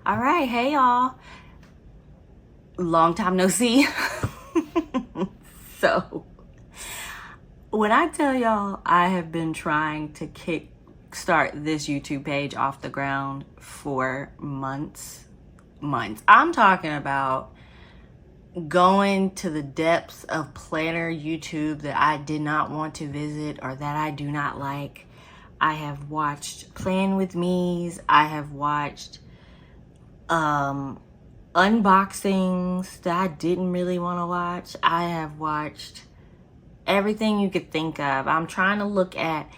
All right, hey y'all. Long time no see. So, when I tell y'all I have been trying to start this YouTube page off the ground for months. I'm talking about going to the depths of planner YouTube that I did not want to visit or that I do not like. I have watched Plan With Me's. I have watched unboxings that I didn't really want to watch. I have watched everything you could think of. I'm trying to look at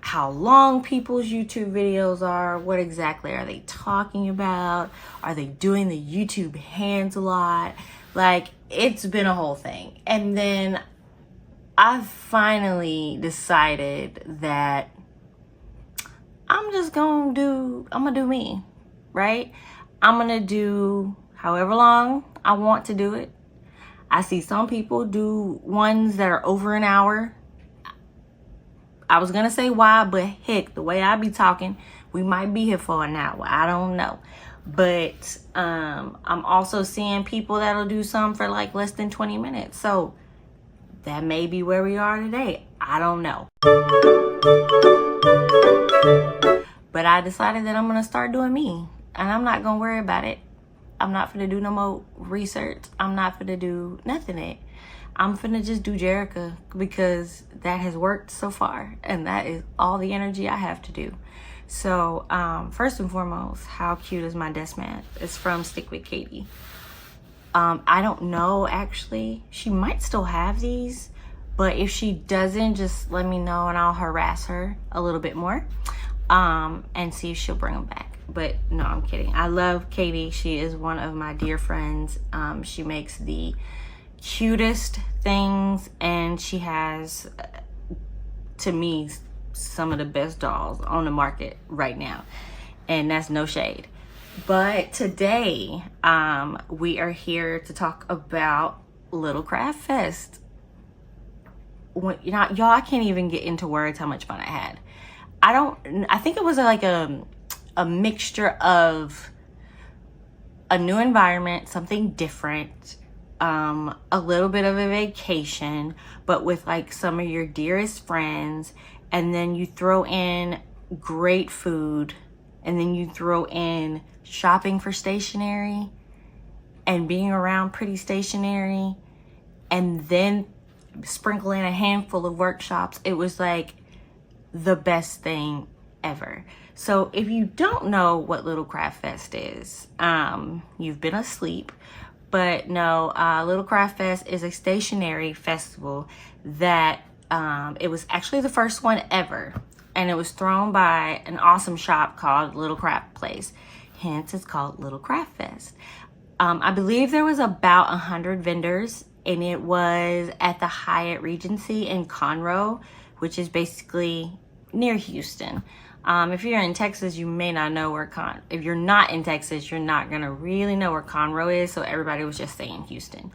how long people's YouTube videos are. What exactly are they talking about? Are they doing the YouTube hands a lot? Like, it's been a whole thing. And then I finally decided that I'm gonna do me, right? I'm gonna do however long I want to do it. I see some people do ones that are over an hour. I was gonna say why, but heck, the way I be talking, we might be here for an hour. I don't know. But I'm also seeing people that'll do some for like less than 20 minutes. So that may be where we are today. I don't know. But I decided that I'm gonna start doing me. And I'm not gonna worry about it. I'm not finna do no more research. I'm not finna do nothing it. I'm finna just do Jerica because that has worked so far. And that is all the energy I have to do. So first and foremost, how cute is my desk mat? It's from Stick With Katie. I don't know, actually. She might still have these. But if she doesn't, just let me know and I'll harass her a little bit more. And see if she'll bring them back. But no, I'm kidding. I love Katie. She is one of my dear friends. She makes the cutest things, and she has, to me, some of the best dolls on the market right now. And that's no shade. But today, we are here to talk about LittlecraftFest. Y'all, I can't even get into words how much fun I had. I think it was like a mixture of a new environment, something different, a little bit of a vacation, but with like some of your dearest friends. And then you throw in great food, and then you throw in shopping for stationery and being around pretty stationery, and then sprinkle in a handful of workshops. It was like the best thing ever. So if you don't know what LittlecraftFest is, you've been asleep. But no, LittlecraftFest is a stationery festival that it was actually the first one ever, and it was thrown by an awesome shop called littlecraftplace. Hence, it's called LittlecraftFest. I believe there was about 100 vendors, and it was at the Hyatt Regency in Conroe, which is basically near Houston. If you're in Texas, you may not know where if you're not in Texas, you're not gonna really know where Conroe is, so everybody was just saying Houston.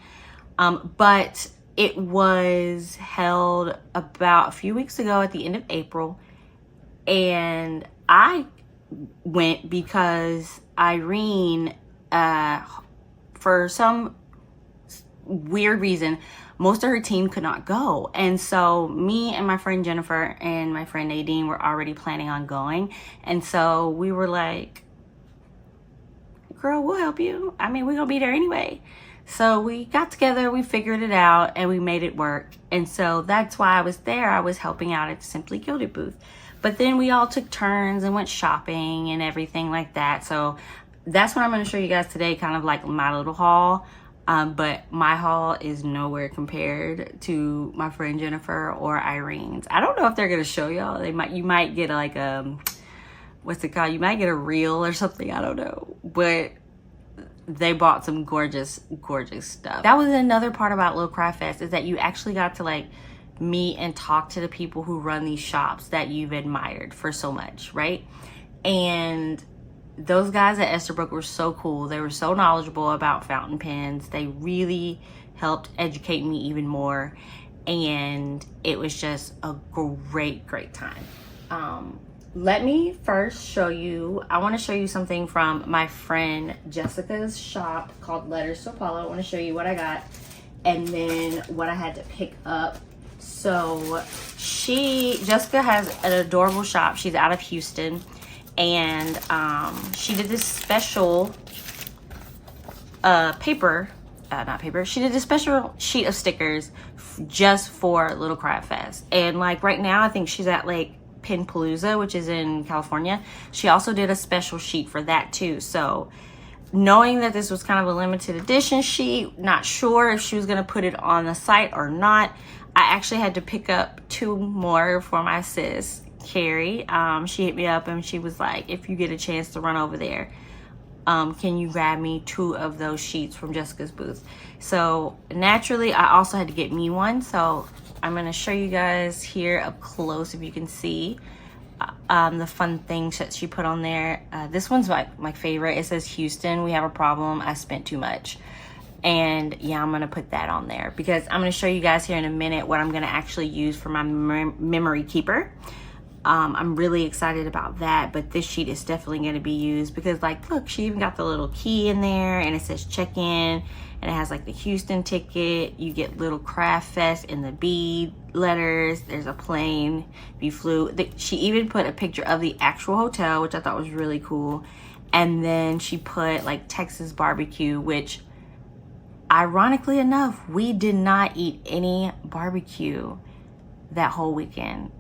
But it was held about a few weeks ago at the end of April, and I went because Irene, for some weird reason, most of her team could not go. And so me and my friend Jennifer and my friend Nadine were already planning on going. And so we were like, girl, we'll help you. I mean, we're gonna be there anyway. So we got together, we figured it out, and we made it work. And so that's why I was there. I was helping out at the Simply Gilded booth. But then we all took turns and went shopping and everything like that. So that's what I'm gonna show you guys today, kind of like my little haul. But my haul is nowhere compared to my friend Jennifer or Irene's. I don't know if they're gonna show y'all. You might get like what's it called? You might get a reel or something. I don't know. But they bought some gorgeous, gorgeous stuff. That was another part about LittlecraftFest, is that you actually got to like meet and talk to the people who run these shops that you've admired for so much, right? And those guys at Estherbrook were so cool. They were so knowledgeable about fountain pens. They really helped educate me even more. And it was just a great, great time. let me first show you, I want to show you something from my friend Jessica's shop called Letters to Apollo. I want to show you what I got and then what I had to pick up. So Jessica has an adorable shop. She's out of Houston, and she did this special she did a special sheet of stickers just for Little Craft Fest. And like right now, I think she's at like Pinpalooza, which is in California. She also did a special sheet for that too. So knowing that this was kind of a limited edition sheet, not sure if she was going to put it on the site or not, I actually had to pick up 2 more for my sis, Carrie. She hit me up and she was like, if you get a chance to run over there, can you grab me 2 of those sheets from Jessica's booth? So naturally, I also had to get me one. So I'm going to show you guys here up close if you can see the fun things that she put on there. This one's my favorite. It says, Houston, we have a problem. I spent too much. And yeah, I'm going to put that on there because I'm going to show you guys here in a minute what I'm going to actually use for my memory keeper. I'm really excited about that, but this sheet is definitely going to be used because, like, look, she even got the little key in there and it says check in, and it has like the Houston ticket. You get Little Craft Fest in the bead letters. There's a plane if you flew. She even put a picture of the actual hotel, which I thought was really cool. And then she put like Texas barbecue, which ironically enough, we did not eat any barbecue that whole weekend.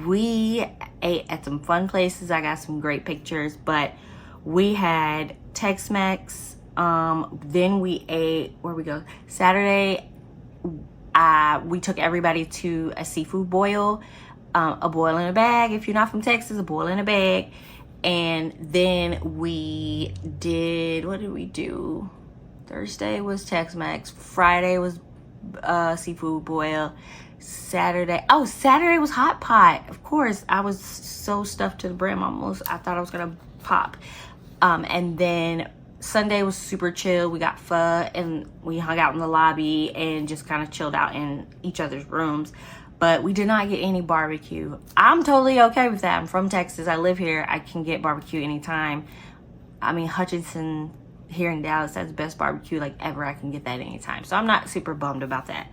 We ate at some fun places. I got some great pictures, but we had Tex-Mex. Then we ate, where we go? Saturday, we took everybody to a seafood boil, a boil in a bag. If you're not from Texas, a boil in a bag. And then we did, what did we do? Thursday was Tex-Mex. Friday was seafood boil. Saturday was hot pot. Of course, I was so stuffed to the brim almost. I thought I was gonna pop. And then Sunday was super chill. We got pho and we hung out in the lobby and just kind of chilled out in each other's rooms. But we did not get any barbecue. I'm totally okay with that. I'm from Texas. I live here. I can get barbecue anytime. I mean, Hutchinson here in Dallas has the best barbecue like ever. I can get that anytime. So I'm not super bummed about that.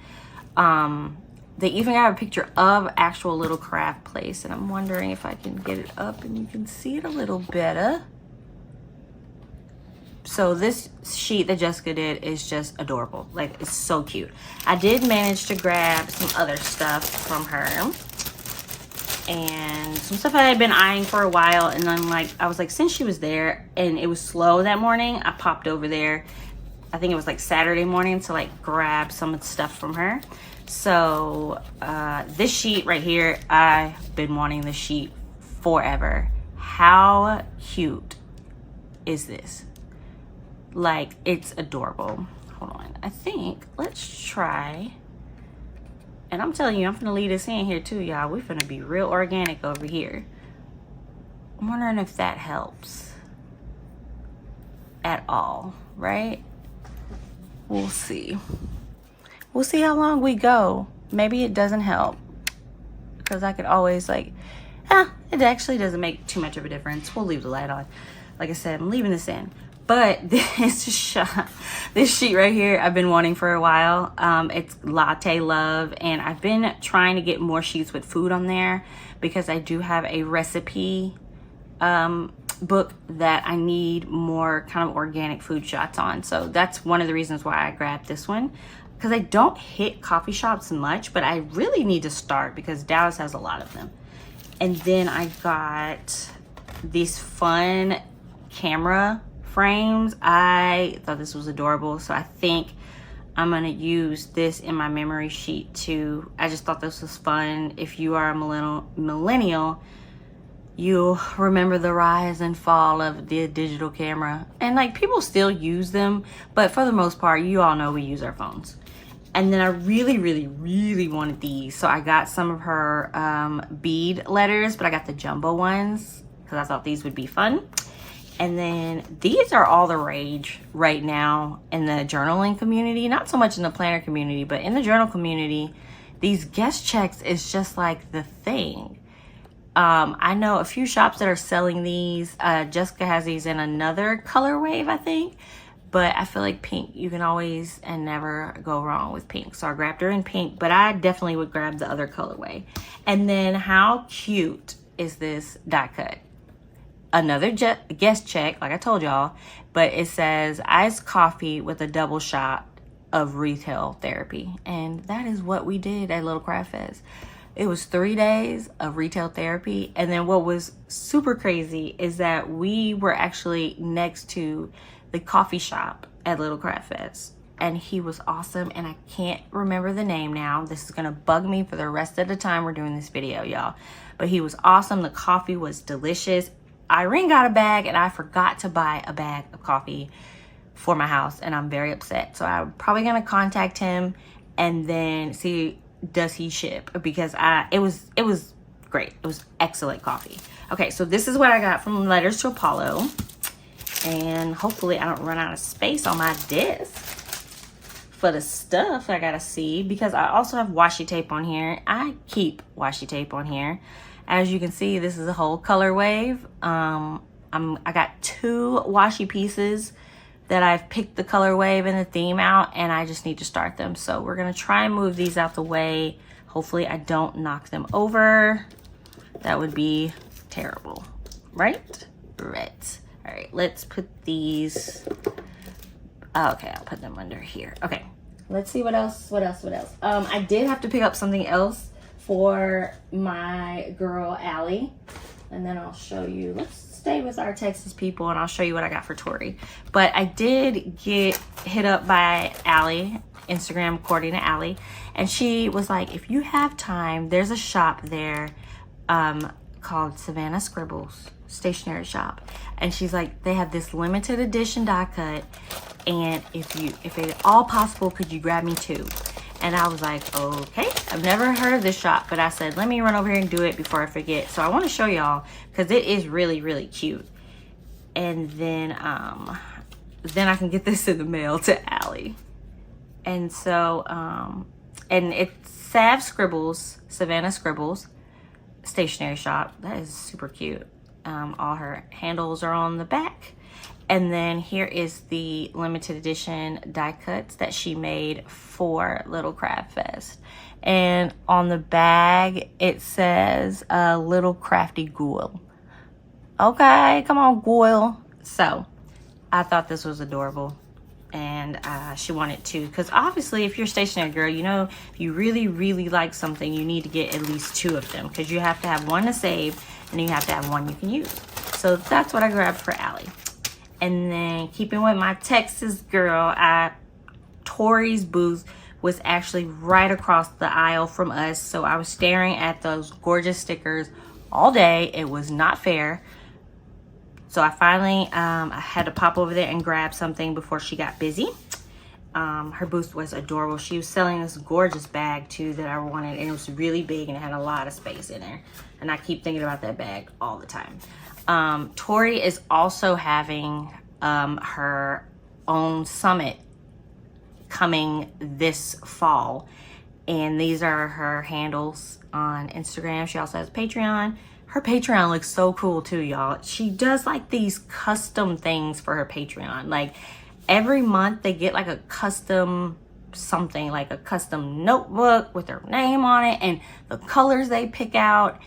They even got a picture of actual Little Craft Place, and I'm wondering if I can get it up and you can see it a little better. So this sheet that Jessica did is just adorable. Like, it's so cute. I did manage to grab some other stuff from her and some stuff I had been eyeing for a while, and then like I was like, since she was there and it was slow that morning, I popped over there. I think it was like Saturday morning to like grab some of the stuff from her. So this sheet right here, I've been wanting this sheet forever. How cute is this? Like, it's adorable. Hold on, I think, let's try. And I'm telling you, I'm gonna leave this in here too, y'all. We're gonna be real organic over here. I'm wondering if that helps at all, right? We'll see. We'll see how long we go. Maybe it doesn't help, because I could always like, it actually doesn't make too much of a difference. We'll leave the light on. Like I said, I'm leaving this in. But this sheet right here, I've been wanting for a while. It's Latte Love, and I've been trying to get more sheets with food on there because I do have a recipe book that I need more kind of organic food shots on. So that's one of the reasons why I grabbed this one, because I don't hit coffee shops much, but I really need to start because Dallas has a lot of them. And then I got these fun camera frames. I thought this was adorable, so I think I'm gonna use this in my memory sheet too. I just thought this was fun. If you are a millennial, you'll remember the rise and fall of the digital camera, and like people still use them, but for the most part, you all know we use our phones. And then I really wanted these, so I got some of her bead letters, but I got the jumbo ones because I thought these would be fun. And then these are all the rage right now in the journaling community. Not so much in the planner community, but in the journal community, these guest checks is just like the thing. I know a few shops that are selling these. Jessica has these in another color wave, I think. But I feel like pink, you can always and never go wrong with pink. So I grabbed her in pink, but I definitely would grab the other colorway. And then how cute is this die cut? Another guest check, like I told y'all, but it says iced coffee with a double shot of retail therapy. And that is what we did at Little Craft Fest. It was 3 days of retail therapy. And then what was super crazy is that we were actually next to the coffee shop at Little Craft Fest. And he was awesome. And I can't remember the name now. This is going to bug me for the rest of the time we're doing this video, y'all. But he was awesome. The coffee was delicious. Irene got a bag and I forgot to buy a bag of coffee for my house. And I'm very upset. So I'm probably going to contact him and then see, does he ship? Because it was great. It was excellent coffee. Okay, so this is what I got from Letters to Apollo. And hopefully I don't run out of space on my desk for the stuff I gotta see, because I also have washi tape on here. I keep washi tape on here. As you can see, this is a whole color wave. I got 2 washi pieces that I've picked the color wave and the theme out, and I just need to start them. So we're gonna try and move these out the way. Hopefully I don't knock them over. That would be terrible, right? Right. All right, let's put these, okay, I'll put them under here. Okay, let's see what else. I did have to pick up something else for my girl, Allie. And then I'll show you, let's stay with our Texas people and I'll show you what I got for Tori. But I did get hit up by Allie, Instagram according to Allie. And she was like, if you have time, there's a shop there called Savannah Scribbles stationery shop, and she's like, they have this limited edition die cut, and if at all possible, could you grab me 2? And I was like, okay, I've never heard of this shop, but I said, let me run over here and do it before I forget. So I want to show y'all because it is really, really cute. And then I can get this in the mail to Allie. And so and it's Savannah Scribbles stationery shop. That is super cute. All her handles are on the back. And then here is the limited edition die cuts that she made for Little Craft Fest. And on the bag, it says Little Crafty Ghoul. Okay, come on, Ghoul. So I thought this was adorable. And she wanted to, because obviously if you're a stationery girl, you know, if you really, really like something, you need to get at least 2 of them, because you have to have one to save and you have to have one you can use. So that's what I grabbed for Allie. And then keeping with my Texas girl, Tori's booth was actually right across the aisle from us. So I was staring at those gorgeous stickers all day. It was not fair. So I finally, I had to pop over there and grab something before she got busy. Her booth was adorable. She was selling this gorgeous bag too that I wanted, and it was really big and it had a lot of space in there. And I keep thinking about that bag all the time. Tori is also having her own summit coming this fall. And these are her handles on Instagram. She also has Patreon. Her Patreon looks so cool too, y'all. She does like these custom things for her Patreon. Like every month they get like a custom something, like a custom notebook with their name on it and the colors they pick out.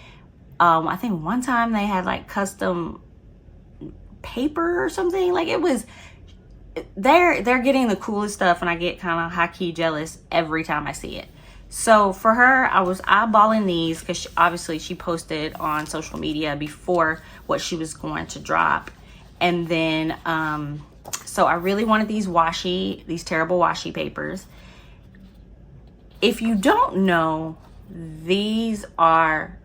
I think one time they had like custom paper or something. Like it was, they're getting the coolest stuff, and I get kind of high-key jealous every time I see it. So for her, I was eyeballing these because obviously she posted on social media before what she was going to drop. And then, so I really wanted these terrible washi papers. If you don't know, these are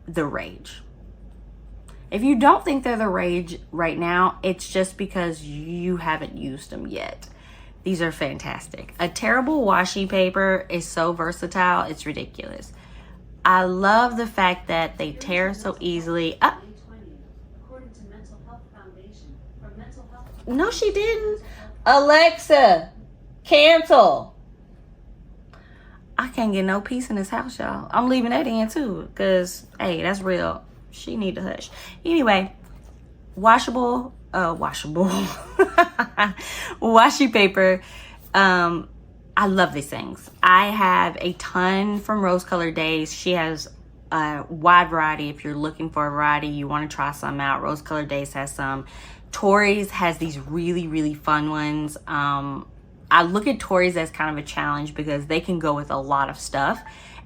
the rage. If you don't think they're the rage right now, it's just because you haven't used them yet. These are fantastic. A terrible washi paper is so versatile, it's ridiculous. I love the fact that they tear so easily. No, she didn't. Alexa, cancel. I can't get no peace in this house, y'all. I'm leaving that in too, because, hey, that's real. She need to hush. Anyway, washable washi paper. I love these things. I have a ton from Rose Colored Days. She has a wide variety. If you're looking for a variety, you want to try some out, Rose Colored Days has some. Tory's has these really, really fun ones. I look at Tory's as kind of a challenge because they can go with a lot of stuff,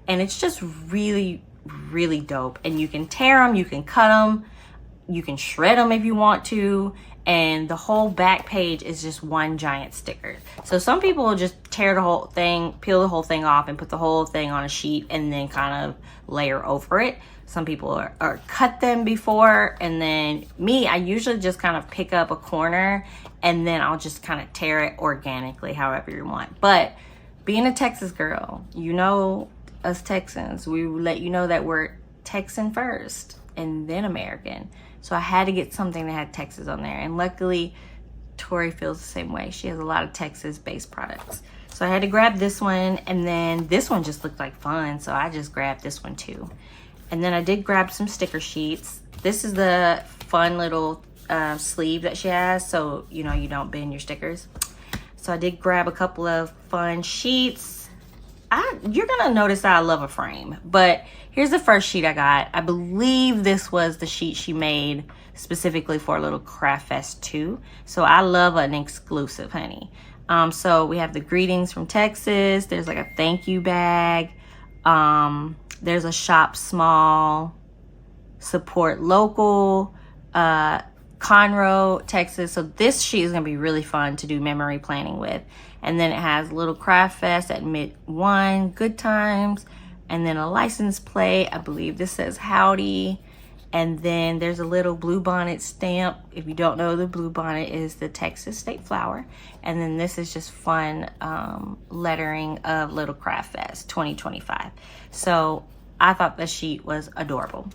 and it's just really, really dope. And you can tear them, you can cut them, you can shred them if you want to, and the whole back page is just one giant sticker. So some people will just tear the whole thing, peel the whole thing off, and put the whole thing on a sheet and then kind of layer over it. Some people are cut them before, and then me, I usually just kind of pick up a corner and then I'll just kind of tear it organically, however you want. But being a Texas girl, you know, us Texans, we let you know that we're Texan first and then American. So I had to get something that had Texas on there, and luckily Tori feels the same way. She has a lot of Texas-based products. So I had to grab this one, and then this one just looked like fun, so I just grabbed this one too. And then I did grab some sticker sheets. This is the fun little sleeve that she has, so you know you don't bend your stickers. So I did grab a couple of fun sheets. You're gonna notice that I love a frame, but here's the first sheet I got. I believe this was the sheet she made specifically for Little Craft Fest 2. So I love an exclusive, honey. So we have the greetings from Texas. There's like a thank you bag. There's a shop small, support local, Conroe, Texas. So this sheet is gonna be really fun to do memory planning with. And then it has Little Craft Fest at Mid 1, good times, and then a license plate. I believe this says howdy. And then there's a little bluebonnet stamp. If you don't know, the bluebonnet is the Texas state flower. And then this is just fun lettering of Little Craft Fest 2025. So I thought the sheet was adorable.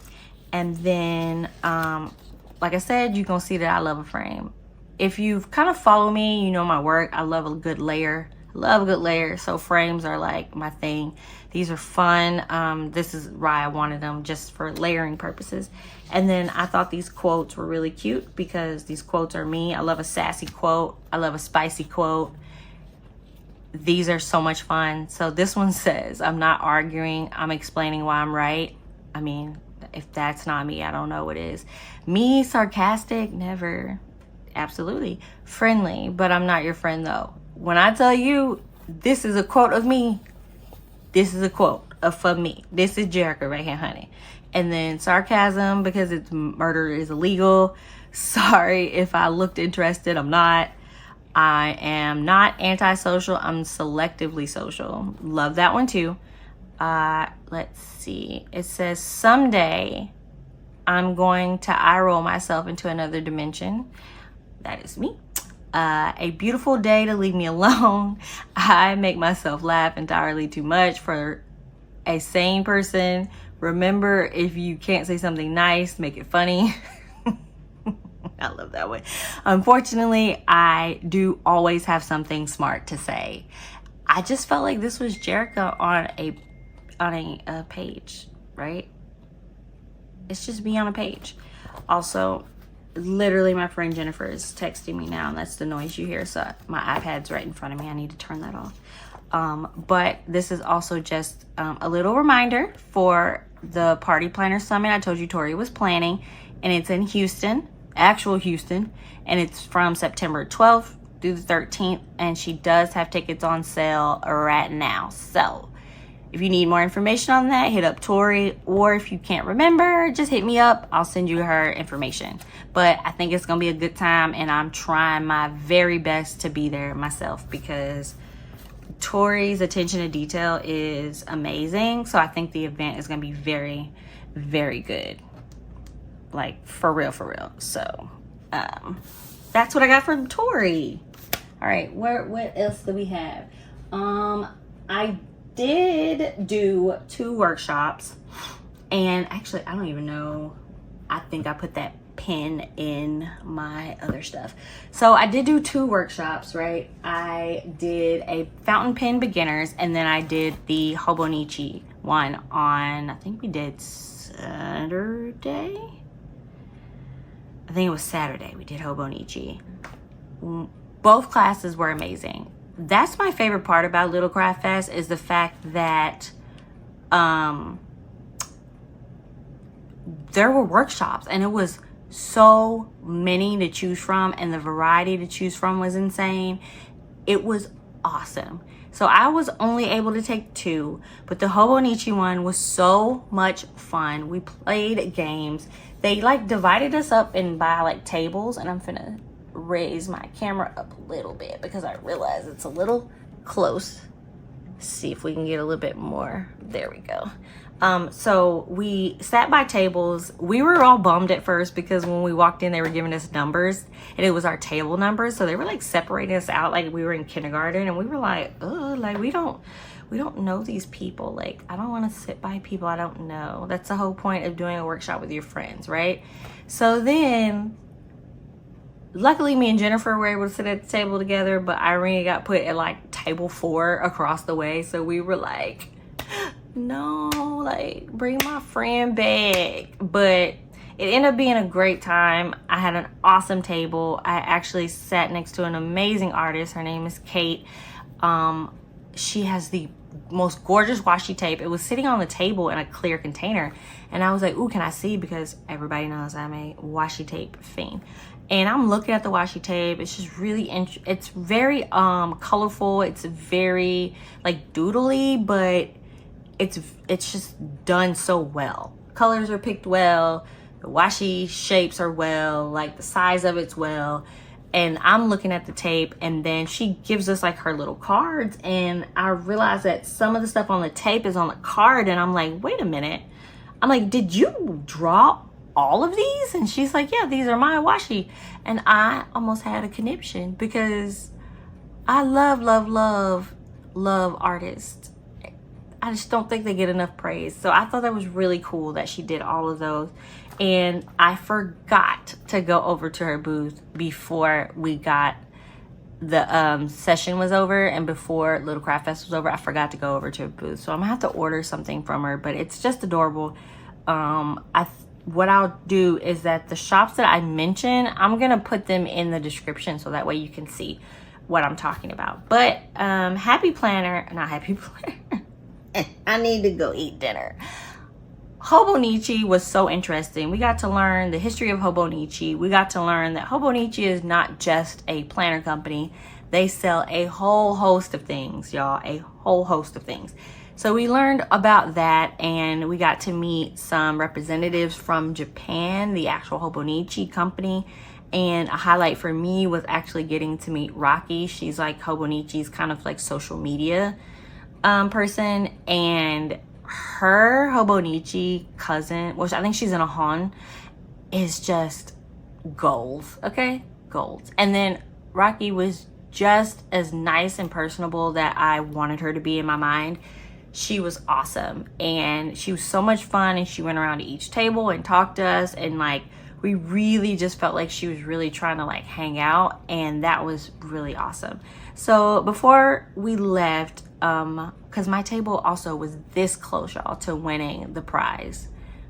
And then, like I said, you're gonna see that I love a frame. If you've kind of followed me, you know my work. I love a good layer. Love a good layer. So frames are like my thing. These are fun. This is why I wanted them, just for layering purposes. And then I thought these quotes were really cute because these quotes are me. I love a sassy quote. I love a spicy quote. These are so much fun. So this one says, I'm not arguing. I'm explaining why I'm right. I mean, if that's not me, I don't know what is. Me, sarcastic, never. Absolutely. Friendly, but I'm not your friend though. When I tell you this is a quote of me, this is a quote of me. This is Jerica right here, honey. And then sarcasm, because it's murder is illegal. Sorry if I looked interested. I'm not. I am not antisocial. I'm selectively social. Love that one too. Let's see. It says someday I'm going to eye roll myself into another dimension. That is me. A beautiful day to leave me alone. I make myself laugh entirely too much for a sane person. Remember, if you can't say something nice, make it funny. I love that one. Unfortunately, I do always have something smart to say. I just felt like this was Jerica on a page, right? It's just me on a page. Also, literally my friend Jennifer is texting me now, and that's the noise you hear. So my iPad's right in front of me. I need to turn that off. But this is also just a little reminder for the Party Planner Summit I told you Tori was planning, and it's in Houston, actual Houston, and it's from September 12th through the 13th, and she does have tickets on sale right now. So if you need more information on that, hit up Tori, or if you can't remember, just hit me up. I'll send you her information. But I think it's gonna be a good time, and I'm trying my very best to be there myself because Tori's attention to detail is amazing. So I think the event is gonna be very, very good. Like for real, for real. So that's what I got from Tori. All right, what else do we have? I did do 2 workshops, and actually I don't even know, I think I put that pen in my other stuff. So I did do 2 workshops, right? I did a fountain pen beginners, and then I did the Hobonichi one on, I think we did Saturday. I think it was Saturday we did Hobonichi. Both classes were amazing. That's my favorite part about Little Craft Fest, is the fact that there were workshops, and it was so many to choose from, and the variety to choose from was insane. It was awesome. So I was only able to take 2, but the Hobonichi one was so much fun. We played games. They like divided us up by like tables, and I'm finna raise my camera up a little bit because I realize it's a little close. See if we can get a little bit more. There we go. So we sat by tables. We were all bummed at first because when we walked in, they were giving us numbers, and it was our table numbers. So they were like separating us out like we were in kindergarten, and we were like, oh, like we don't know these people. Like, I don't want to sit by people I don't know. That's the whole point of doing a workshop with your friends, right? So then, luckily me and Jennifer were able to sit at the table together, but Irene got put at like table 4 across the way. So we were like, no, like bring my friend back. But it ended up being a great time. I had an awesome table. I actually sat next to an amazing artist. Her name is Kate. She has the most gorgeous washi tape. It was sitting on the table in a clear container, and I was like, ooh, can I see? Because everybody knows I'm a washi tape fiend. And I'm looking at the washi tape. It's just really it's very colorful. It's very like doodly, but it's just done so well. Colors are picked well. The washi shapes are well. Like the size of it's well. And I'm looking at the tape, and then she gives us like her little cards, and I realized that some of the stuff on the tape is on the card, and I'm like, wait a minute. I'm like, did you draw all of these? And she's like, yeah, these are my washi. And I almost had a conniption because I love artists. I just don't think they get enough praise. So I thought that was really cool that she did all of those. And I forgot to go over to her booth before the session was over, and before Little Craft Fest was over. I forgot to go over to her booth. So I'm gonna have to order something from her, but it's just adorable. What I'll do is that the shops that I mentioned, I'm gonna put them in the description so that way you can see what I'm talking about. But happy planner, not happy planner. I need to go eat dinner. Hobonichi was so interesting. We got to learn the history of Hobonichi. We got to learn that Hobonichi is not just a planner company. They sell a whole host of things, y'all, a whole host of things. So we learned about that, and we got to meet some representatives from Japan, the actual Hobonichi company. And a highlight for me was actually getting to meet Rocky. She's like Hobonichi's kind of like social media person, and her Hobonichi cousin, which I think she's in a Hon, is just gold. Okay, gold. And then Rocky was just as nice and personable that I wanted her to be in my mind. She was awesome, and she was so much fun, and she went around to each table and talked to us, and like we really just felt like she was really trying to like hang out, and that was really awesome. So before we left, because my table also was this close, y'all, to winning the prize.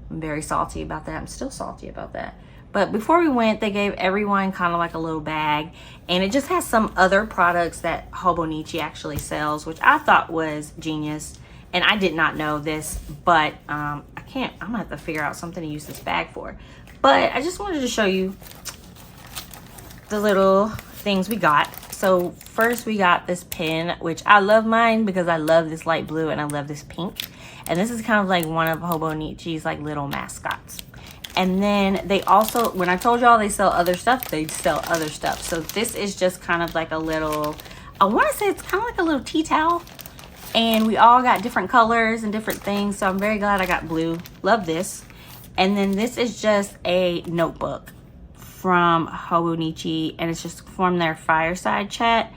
I'm very salty about that. I'm still salty about that. But before we went, they gave everyone kind of like a little bag, and it just has some other products that Hobonichi actually sells, which I thought was genius. And I did not know this, but I'm gonna have to figure out something to use this bag for. But I just wanted to show you the little things we got. So first we got this pen, which I love mine because I love this light blue and I love this pink. And this is kind of like one of Hobonichi's like little mascots. And then they also, when I told y'all they sell other stuff, they sell other stuff. So this is just kind of like a little, I want to say it's kind of like a little tea towel. And we all got different colors and different things. So I'm very glad I got blue. Love this. And then this is just a notebook from Hobonichi, and it's just from their fireside chat.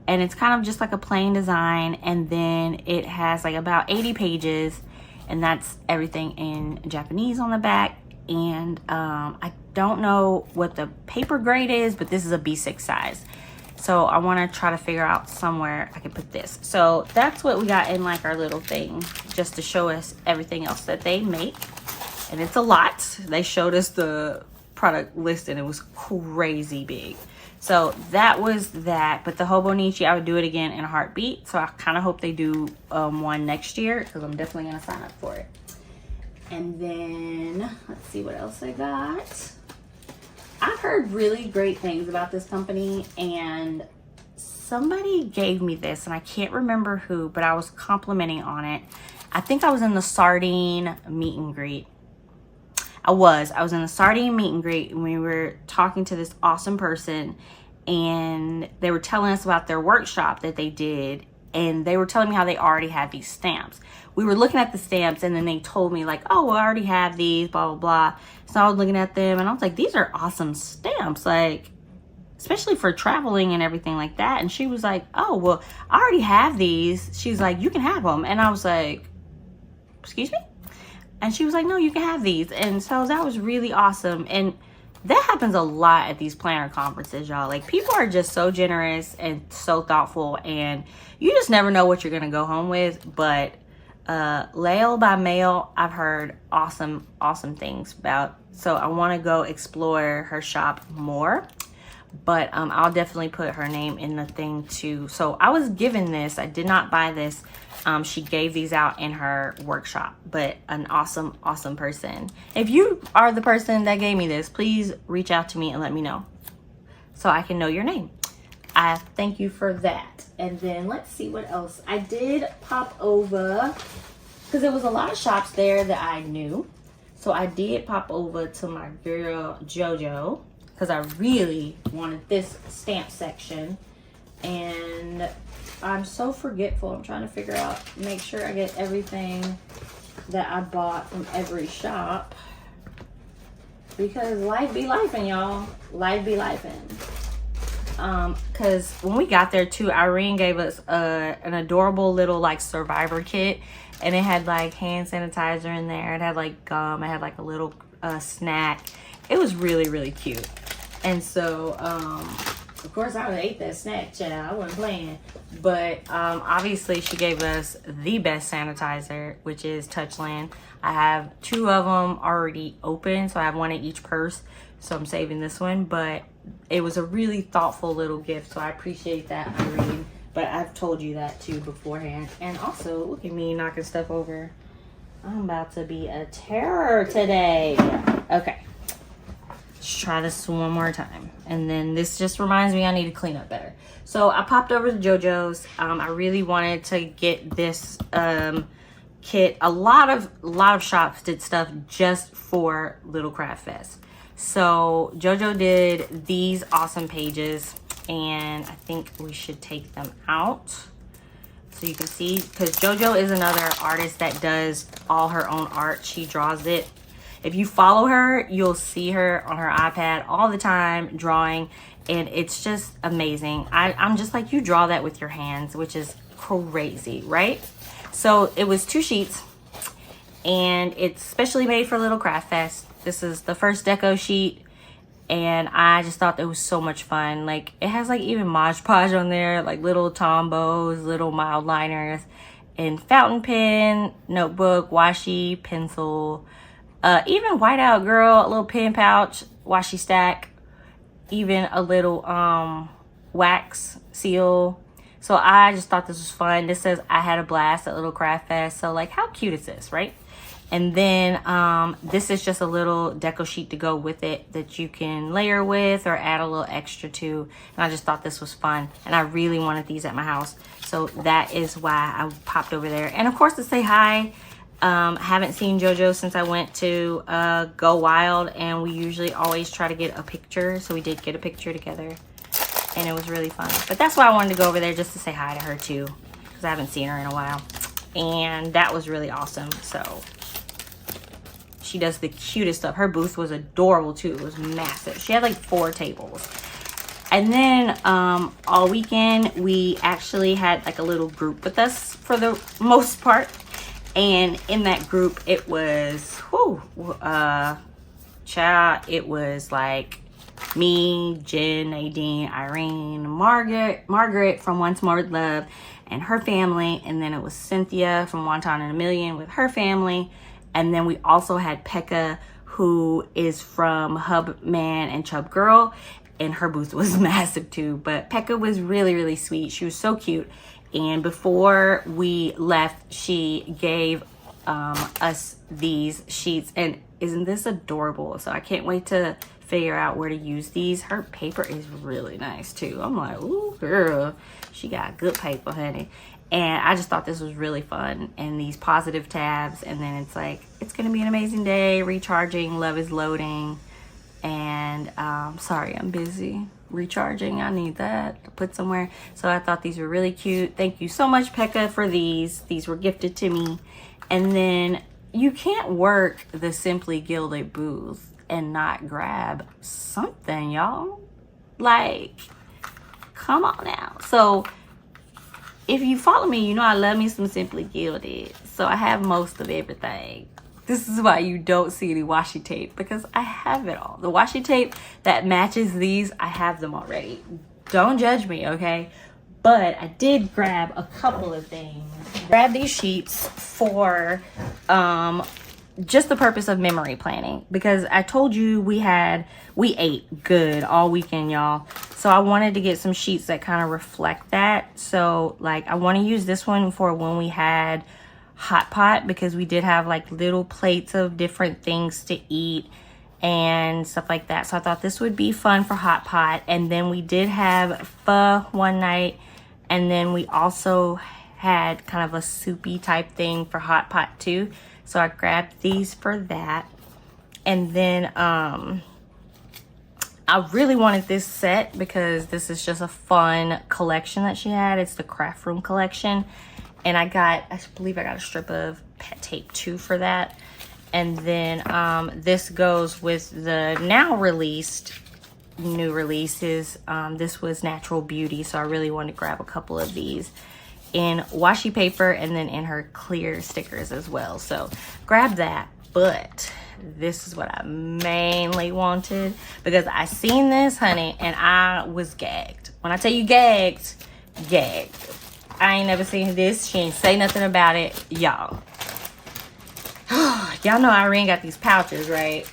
And it's kind of just like a plain design. And then it has like about 80 pages, and that's everything in Japanese on the back. And I don't know what the paper grade is, but this is a B6 size. So I want to try to figure out somewhere I can put this. So that's what we got in like our little thing, just to show us everything else that they make. And it's a lot. They showed us the product list and it was crazy big. So that was that. But the Hobonichi, I would do it again in a heartbeat. So I kind of hope they do one next year, because I'm definitely going to sign up for it. And then let's see what else I got. I've heard really great things about this company, and somebody gave me this, and I can't remember who, but I was complimenting on it. I think I was in the sardine meet and greet. I was in the sardine meet and greet, and we were talking to this awesome person, and they were telling us about their workshop that they did, and they were telling me how they already had these stamps. We were looking at the stamps, and then they told me like, oh, I already have these, blah, blah, blah. So I was looking at them, and I was like, these are awesome stamps, like, especially for traveling and everything like that. And she was like, oh, well, I already have these. She's like, you can have them. And I was like, excuse me? And she was like, no, you can have these. And so that was really awesome. And that happens a lot at these planner conferences, y'all. Like, people are just so generous and so thoughtful, and you just never know what you're gonna go home with. But LayleByMail, I've heard awesome things about. So I want to go explore her shop more. But I'll definitely put her name in the thing too. So I was given this. I did not buy this. She gave these out in her workshop, but an awesome person. If you are the person that gave me this, please reach out to me and let me know so I can know your name. I thank you for that. And then let's see what else. I did pop over, because there was a lot of shops there that I knew. So I did pop over to my girl JoJo, because I really wanted this stamp section. And I'm so forgetful. I'm trying to figure out, make sure I get everything that I bought from every shop, because life be lifing, y'all. Life be lifing. Because when we got there too, Irene gave us an adorable little like survivor kit, and it had like hand sanitizer in there. It had like gum. It had like a little snack. It was really cute. And so of course I would have ate that snack, child. I wasn't playing. But obviously she gave us the best sanitizer, which is Touchland. I have 2 of them already open, so I have one in each purse, so I'm saving this one. But it was a really thoughtful little gift, so I appreciate that, Irene. But I've told you that too beforehand. And also, look at me knocking stuff over. I'm about to be a terror today. Okay, let's try this one more time. And then this just reminds me I need to clean up better. So I popped over to JoJo's. I really wanted to get this kit. A lot of shops did stuff just for Little Craft Fest. So JoJo did these awesome pages, and I think we should take them out so you can see, because JoJo is another artist that does all her own art. She draws it. If you follow her, you'll see her on her iPad all the time drawing, and it's just amazing. I'm just like, you draw that with your hands, which is crazy, right? So it was 2 sheets, and it's specially made for Little Craft Fest. This is the first deco sheet, and I just thought it was so much fun. Like, it has like even Mod Podge on there, like little Tombos, little mild liners, and fountain pen, notebook, washi, pencil, even whiteout girl, a little pen pouch, washi stack, even a little wax seal. So I just thought this was fun. This says, I had a blast at Little Craft Fest. So like, how cute is this, right? And then this is just a little deco sheet to go with it that you can layer with or add a little extra to. And I just thought this was fun, and I really wanted these at my house. So that is why I popped over there. And of course, to say hi. Haven't seen JoJo since I went to Go Wild, and we usually always try to get a picture. So we did get a picture together, and it was really fun. But that's why I wanted to go over there, just to say hi to her too, because I haven't seen her in a while. And that was really awesome. So she does the cutest stuff. Her booth was adorable too. It was massive. She had like 4 tables. And then all weekend we actually had like a little group with us for the most part. And in that group, it was child, it was like me, Jen, Nadine, Irene, Margaret from Once More with Love and her family, and then it was Cynthia from Wonton and a Million with her family, and then we also had Pekka, who is from Hub Man and Chub Girl, and her booth was massive too. But Pekka was really, really sweet. She was so cute. And before we left, she gave us these sheets, and isn't this adorable? So I can't wait to figure out where to use these. Her paper is really nice too. I'm like, ooh, girl, she got good paper, honey. And I just thought this was really fun. And these positive tabs, and then it's like, it's gonna be an amazing day, recharging, love is loading. And sorry, I'm busy recharging. I need that to put somewhere. So I thought these were really cute. Thank you so much, Pekka, for these. These were gifted to me. And then you can't work the Simply Gilded booth and not grab something, y'all. Like, come on now. So if you follow me, you know I love me some Simply Gilded. So I have most of everything. This is why you don't see any washi tape, because I have it all. The washi tape that matches these, I have them already. Don't judge me, okay? But I did grab a couple of things. Grab these sheets for just the purpose of memory planning, because I told you we ate good all weekend, y'all. So I wanted to get some sheets that kind of reflect that. So like I want to use this one for when we had hot pot, because we did have like little plates of different things to eat and stuff like that. So I thought this would be fun for hot pot. And then we did have pho one night, and then we also had kind of a soupy type thing for hot pot too. So I grabbed these for that. And then I really wanted this set because this is just a fun collection that she had. It's the craft room collection. And I believe I got a strip of pet tape too for that. And then this goes with the now released new releases. This was Natural Beauty, so I really wanted to grab a couple of these in washi paper and then in her clear stickers as well. So grab that. But this is what I mainly wanted, because I seen this, honey, and I was gagged. When I tell you gagged, gagged. I ain't never seen this. She ain't say nothing about it. Y'all. Y'all know Irene got these pouches, right?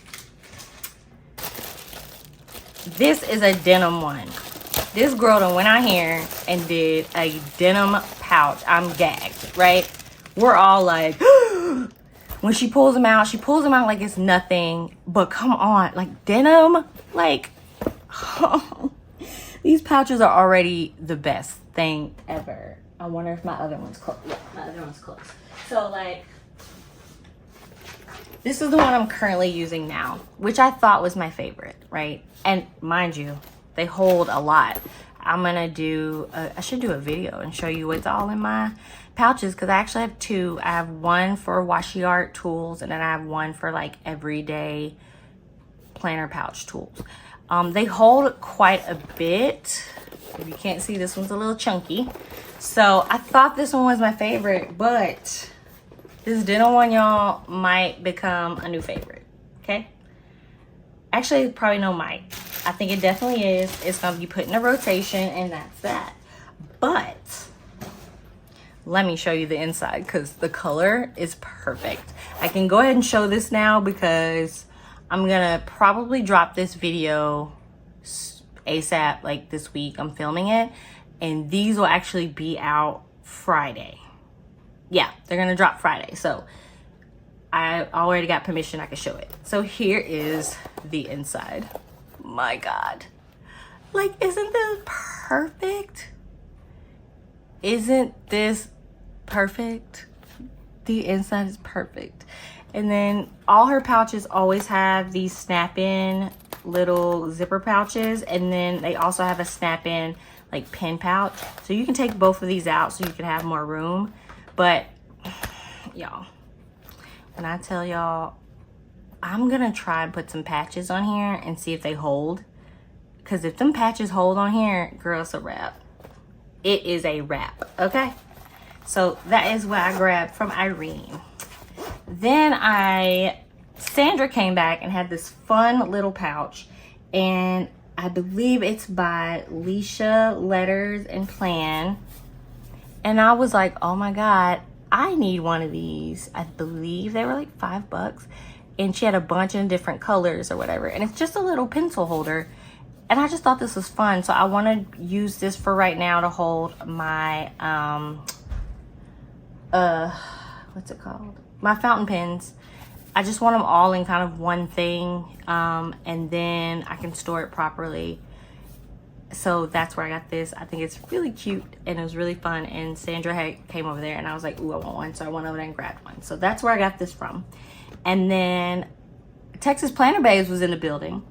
This is a denim one. This girl done went out here and did a denim pouch. I'm gagged, right? We're all like, when she pulls them out like it's nothing. But come on, like denim, like, these pouches are already the best thing ever. I wonder if my other one's closed. Yeah, my other one's closed. So like, this is the one I'm currently using now, which I thought was my favorite, right? And mind you, they hold a lot. I'm gonna do, I should do a video and show you what's all in my pouches, because I actually have two. I have one for washi art tools, and then I have one for like everyday planner pouch tools. They hold quite a bit. If you can't see, this one's a little chunky. So I thought this one was my favorite, but this denim one, y'all, might become a new favorite, okay? Actually, probably no might. I think it definitely is. It's gonna be put in a rotation, and that's that. But let me show you the inside, because the color is perfect. I can go ahead and show this now, because I'm gonna probably drop this video ASAP, like this week. I'm filming it, and these will actually be out Friday. Yeah, they're gonna drop Friday. So I already got permission, I can show it. So here is the inside. My God. Like, isn't this perfect? Isn't this perfect? The inside is perfect. And then all her pouches always have these snap-in little zipper pouches, and then they also have a snap-in like pen pouch. So you can take both of these out so you can have more room. But y'all, when I tell y'all, I'm gonna try and put some patches on here and see if they hold. Because if them patches hold on here, girl, it's a wrap. It is a wrap, okay? So that is what I grabbed from Irene. Then I Sandra came back and had this fun little pouch, and I believe it's by Leisha Letters and Plan. And I was like, oh my God, I need one of these. I believe they were like $5. And she had a bunch in different colors or whatever. And it's just a little pencil holder. And I just thought this was fun. So I want to use this for right now to hold my, what's it called? My fountain pens. I just want them all in kind of one thing. And then I can store it properly. So that's where I got this. I think it's really cute and it was really fun. And Sandra came over there and I was like, ooh, I want one. So I went over there and grabbed one. So that's where I got this from. And then Texas Planner Babes was in the building.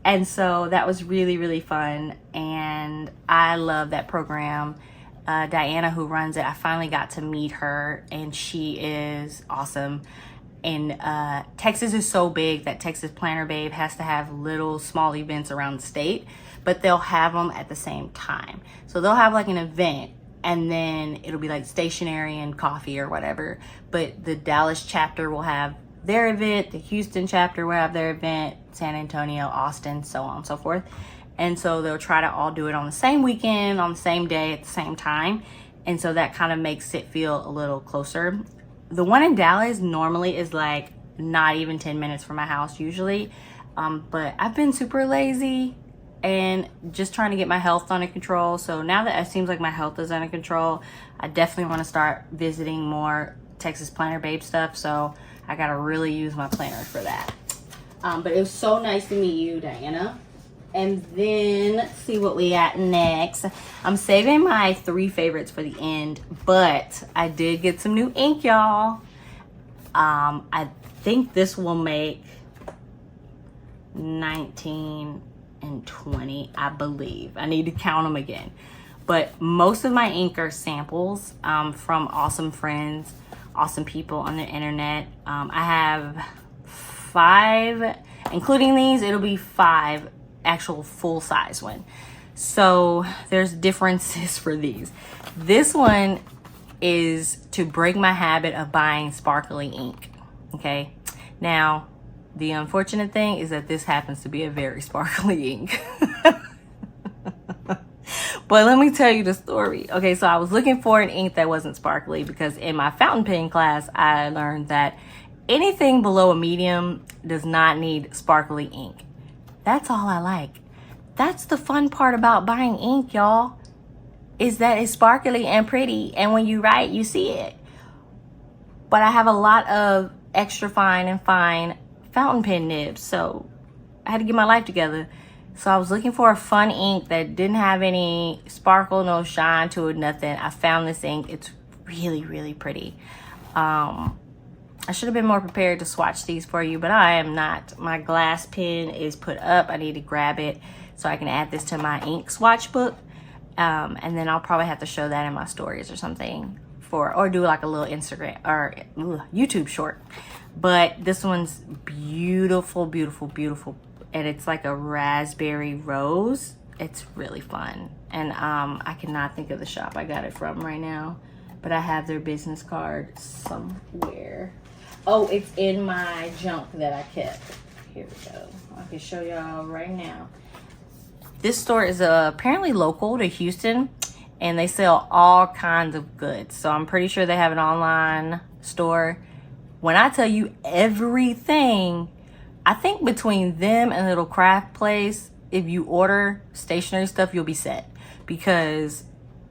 And so that was really, really fun. And I love that program. Diana, who runs it, I finally got to meet her and she is awesome. And Texas is so big that Texas Planner Babe has to have little small events around the state, but they'll have them at the same time. So they'll have like an event and then it'll be like stationery and coffee or whatever. But the Dallas chapter will have their event, the Houston chapter will have their event, San Antonio, Austin, so on and so forth. And so they'll try to all do it on the same weekend, on the same day, at the same time. And so that kind of makes it feel a little closer. The one in Dallas normally is like not even 10 minutes from my house usually. But I've been super lazy and just trying to get my health under control. So now that it seems like my health is under control, I definitely want to start visiting more Texas Planner Babe stuff. So I got to really use my planner for that. But it was so nice to meet you, Diana. And then let's see what we got next. I'm saving my 3 favorites for the end, but I did get some new ink, y'all. I think this will make 19 and 20, I believe. I need to count them again. But most of my ink are samples from awesome friends, awesome people on the internet. I have 5, including these, it'll be 5 actual full-size one. So there's differences for these. This one is to break my habit of buying sparkly ink. Okay, now the unfortunate thing is that this happens to be a very sparkly ink. But let me tell you the story. Okay, so I was looking for an ink that wasn't sparkly because in my fountain pen class I learned that anything below a medium does not need sparkly ink. That's all I like. That's the fun part about buying ink, y'all, is that it's sparkly and pretty, and when you write, you see it. But I have a lot of extra fine and fine fountain pen nibs, so I had to get my life together. So I was looking for a fun ink that didn't have any sparkle, no shine to it, nothing. I found this ink. It's really, really pretty. I should have been more prepared to swatch these for you, but I am not. My glass pen is put up. I need to grab it so I can add this to my ink swatch book. And then I'll probably have to show that in my stories or something or do like a little Instagram or YouTube short. But this one's beautiful, beautiful, beautiful. And it's like a raspberry rose. It's really fun. And I cannot think of the shop I got it from right now, but I have their business card somewhere. Oh, it's in my junk that I kept. Here we go. I can show y'all right now. This store is apparently local to Houston, and they sell all kinds of goods. So I'm pretty sure they have an online store. When I tell you everything, I think between them and littlecraftplace, if you order stationery stuff, you'll be set. Because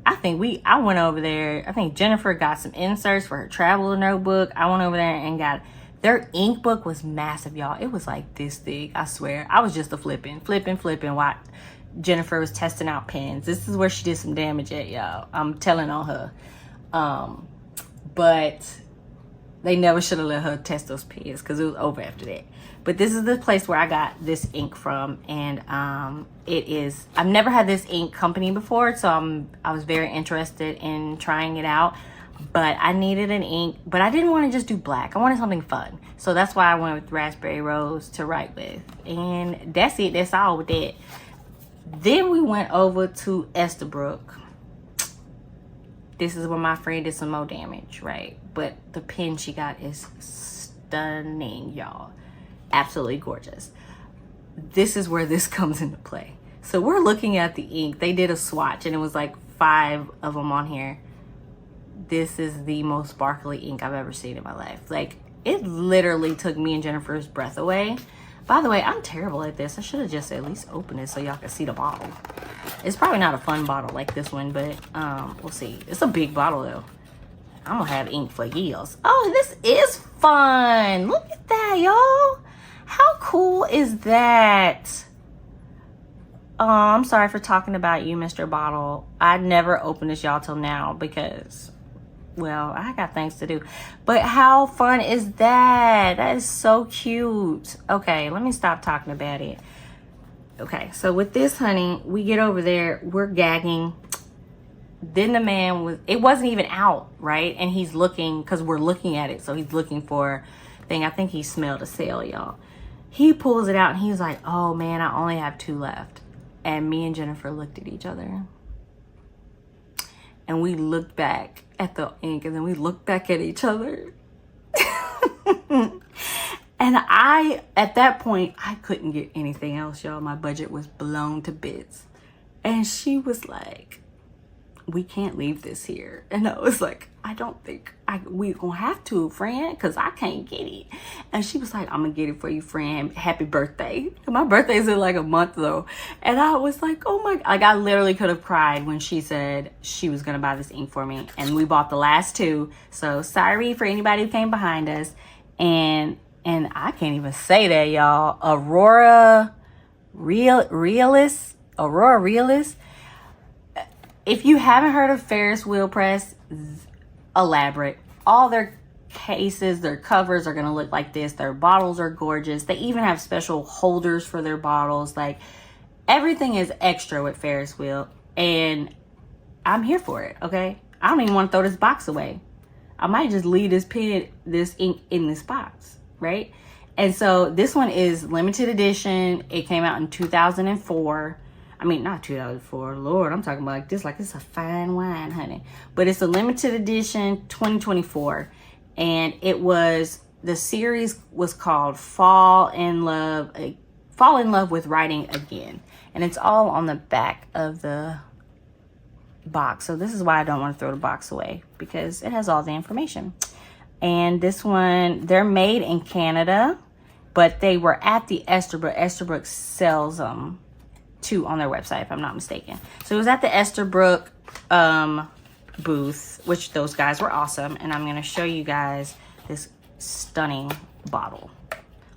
I went over there. I think Jennifer got some inserts for her travel notebook. I went over there and got, their ink book was massive, y'all. It was like this thick, I swear. I was just flipping while Jennifer was testing out pens. This is where she did some damage at, y'all. I'm telling on her. But they never should have let her test those pens because it was over after that. But this is the place where I got this ink from, and I've never had this ink company before, so I was very interested in trying it out. But I needed an ink, but I didn't want to just do black. I wanted something fun, so that's why I went with raspberry rose to write with, and that's it. That's all with that. Then we went over to Estabrook. This is where my friend did some more damage, right? But the pen she got is stunning, y'all. absolutely gorgeous. This is where this comes into play. So we're looking at the ink. They did a swatch and it was like 5 of them on here. This is the most sparkly ink I've ever seen in my life. Like, it literally took me and Jennifer's breath away. By the way, I'm terrible at this. I should have just at least opened it so y'all can see the bottle. It's probably not a fun bottle like this one, but we'll see. It's a big bottle though. I'm gonna have ink for years. Oh, this is fun. Look at that, y'all. How cool is that? Oh, I'm sorry for talking about you, Mr. Bottle. I never opened this, y'all, till now because, well, I got things to do. But how fun is that? That is so cute. Okay, let me stop talking about it. Okay, so with this, honey, we get over there, we're gagging. Then the man it wasn't even out, right? And he's looking, because we're looking at it, so he's looking for thing. I think he smelled a sale, y'all. He pulls it out and he's like, oh man, I only have 2 left. And me and Jennifer looked at each other. And we looked back at the ink and then we looked back at each other. And at that point, I couldn't get anything else, y'all. My budget was blown to bits. And she was like, we can't leave this here. And I was like, I don't think we gonna have to, friend, because I can't get it. And she was like, I'm gonna get it for you, friend. Happy birthday. My birthday's in like a month though. And I was like, oh my, like I literally could have cried when she said she was gonna buy this ink for me. And we bought the last 2. So sorry for anybody who came behind us. And I can't even say that, y'all. Aurora Realist. If you haven't heard of Ferris Wheel Press, elaborate. All their cases, their covers are gonna look like this. Their bottles are gorgeous. They even have special holders for their bottles. Like, everything is extra with Ferris Wheel, and I'm here for it. Okay, I don't even want to throw this box away. I might just leave this ink in this box, right? And so this one is limited edition. It came out in 2004. I mean, not 2004, Lord, I'm talking about like this, like it's a fine wine, honey. But it's a limited edition 2024. And the series was called Fall in Love with Writing Again. And it's all on the back of the box. So this is why I don't want to throw the box away, because it has all the information. And this one, they're made in Canada, but they were at the Esterbrook. Esterbrook sells them too on their website, if I'm not mistaken. So it was at the Esterbrook booth, which those guys were awesome. And I'm going to show you guys this stunning bottle.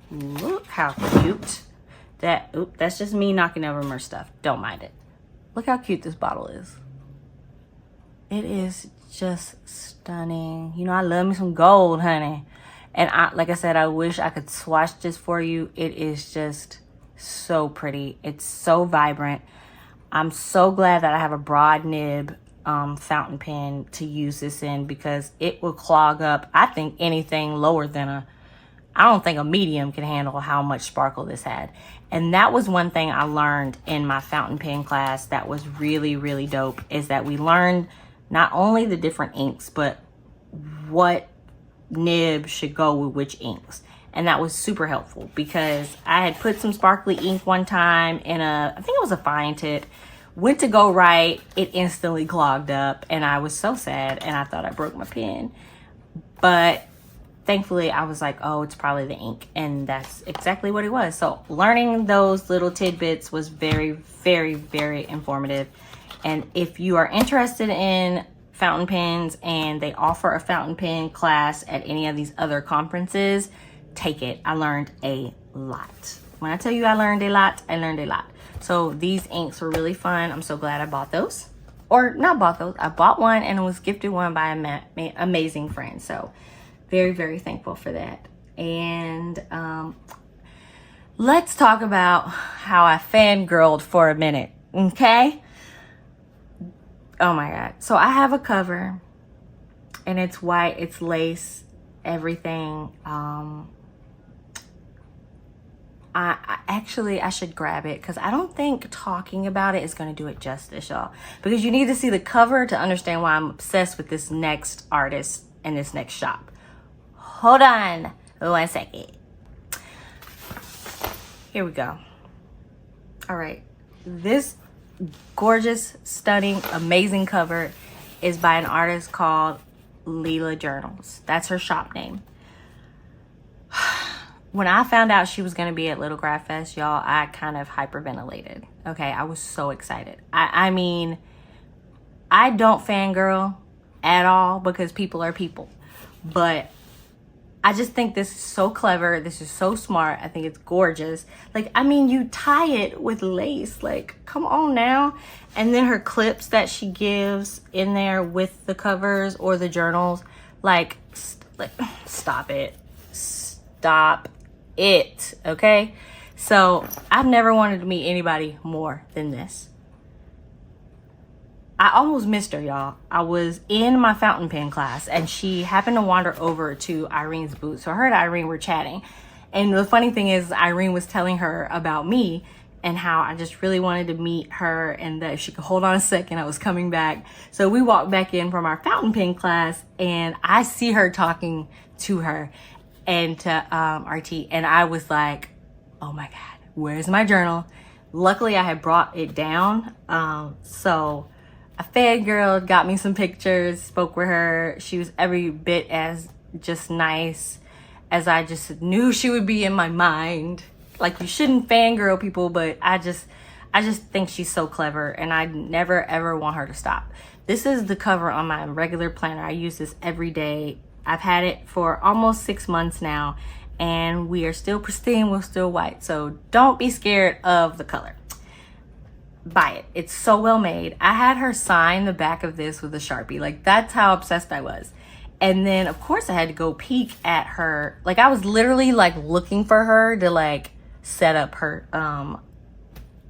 Look how cute that. Oop, that's just me knocking over more stuff. Don't mind it. Look how cute this bottle is. It is just stunning. You know, I love me some gold, honey. And like I said, I wish I could swatch this for you. It is just so pretty. It's so vibrant. I'm so glad that I have a broad nib fountain pen to use this in, because it will clog up, I think, anything lower than I don't think a medium can handle how much sparkle this had. And that was one thing I learned in my fountain pen class that was really, really dope, is that we learned not only the different inks, but what nib should go with which inks. And that was super helpful, because I had put some sparkly ink one time in I think it was a fine tip, went to go write, it instantly clogged up, and I was so sad, and I thought I broke my pen. But thankfully I was like, oh, it's probably the ink, and that's exactly what it was. So learning those little tidbits was very, very, very informative. And if you are interested in fountain pens and they offer a fountain pen class at any of these other conferences, take it. I learned a lot. When I tell you I learned a lot, I learned a lot. So these inks were really fun. I'm so glad I bought those. Or not bought those. I bought one and was gifted one by an amazing friend. So very, very thankful for that. And let's talk about how I fangirled for a minute. Okay? Oh my God. So I have a cover and it's white, it's lace, everything. I should grab it, because I don't think talking about it is going to do it justice, y'all. Because you need to see the cover to understand why I'm obsessed with this next artist and this next shop. Hold on 1 second. Here we go. All right. This gorgeous, stunning, amazing cover is by an artist called Leela Journals. That's her shop name. When I found out she was going to be at LittleCraftfest, y'all, I kind of hyperventilated. Okay, I was so excited. I mean, I don't fangirl at all because people are people. But I just think this is so clever. This is so smart. I think it's gorgeous. Like, I mean, you tie it with lace. Like, come on now. And then her clips that she gives in there with the covers or the journals. Like stop it. Stop it. Okay? So, I've never wanted to meet anybody more than this. I almost missed her, y'all. I was in my fountain pen class and she happened to wander over to Irene's booth. So her and Irene were chatting. And the funny thing is Irene was telling her about me and how I just really wanted to meet her and that if she could hold on a second, I was coming back. So we walked back in from our fountain pen class and I see her talking to her and to RT. And I was like, oh my God, where's my journal? Luckily I had brought it down. So I fangirled, got me some pictures, spoke with her. She was every bit as just nice as I just knew she would be in my mind. Like, you shouldn't fangirl people, but I just think she's so clever and I never ever want her to stop. This is the cover on my regular planner. I use this every day. I've had it for almost 6 months now and we are still pristine, we're still white. So don't be scared of the color. Buy it. It's so well made. I had her sign the back of this with a Sharpie. Like, that's how obsessed I was. And then of course I had to go peek at her. Like, I was literally like looking for her to like set up her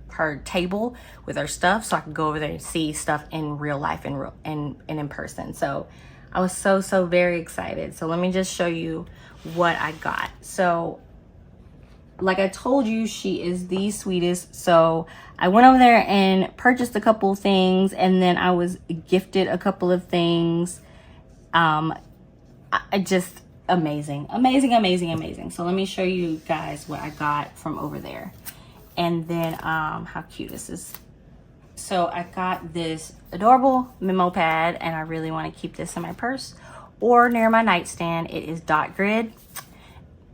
her table with her stuff so I could go over there and see stuff in real life and in person. So I was so very excited. So let me just show you what I got. So like I told you, she is the sweetest. So I went over there and purchased a couple things and then I was gifted a couple of things. I just amazing. So let me show you guys what I got from over there. And then how cute is this? So I got this adorable memo pad and I really want to keep this in my purse or near my nightstand. It is dot grid.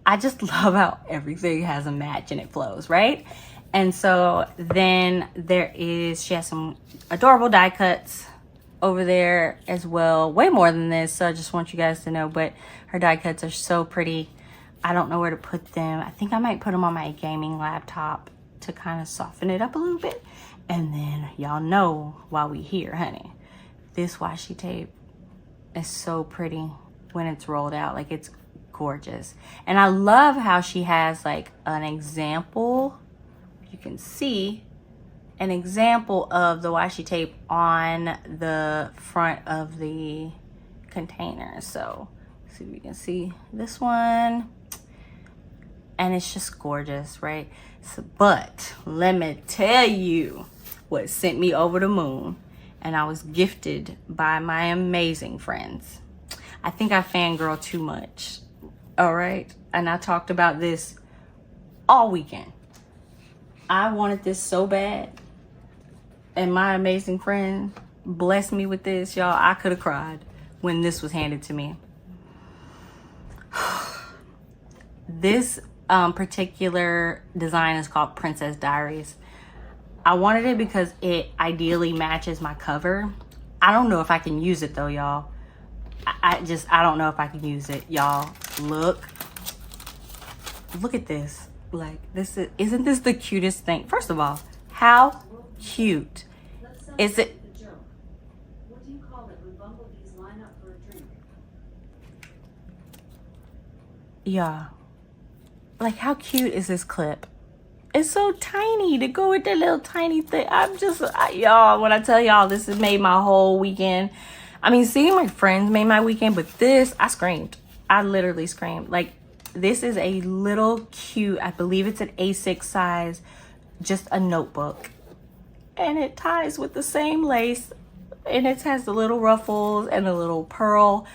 I just love how everything has a match and it flows, right? And so then she has some adorable die cuts over there as well. Way more than this, so I just want you guys to know, but her die cuts are so pretty. I don't know where to put them. I think I might put them on my gaming laptop to kind of soften it up a little bit. And then y'all know while we here, honey, this washi tape is so pretty when it's rolled out. Like, it's gorgeous. And I love how she has like an example. You can see an example of the washi tape on the front of the container. So see if you can see this one. And it's just gorgeous, right? So, but let me tell you what sent me over the moon. And I was gifted by my amazing friends. I think I fangirl too much. All right. And I talked about this all weekend. I wanted this so bad. And my amazing friend blessed me with this. Y'all, I could have cried when this was handed to me. This particular design is called Princess Diaries. I wanted it because it ideally matches my cover. I don't know if I can use it though, y'all. I don't know if I can use it, y'all. Look at this. Like, isn't this the cutest thing? First of all, how cute is it? What do you call it when bumblebees line up for a drink? Yeah. Like, how cute is this clip? It's so tiny to go with that little tiny thing. Y'all, when I tell y'all this has made my whole weekend. I mean, seeing my friends made my weekend, but this, I screamed. I literally screamed. Like, this is a little cute, I believe it's an A6 size, just a notebook. And it ties with the same lace. And it has the little ruffles and the little pearl.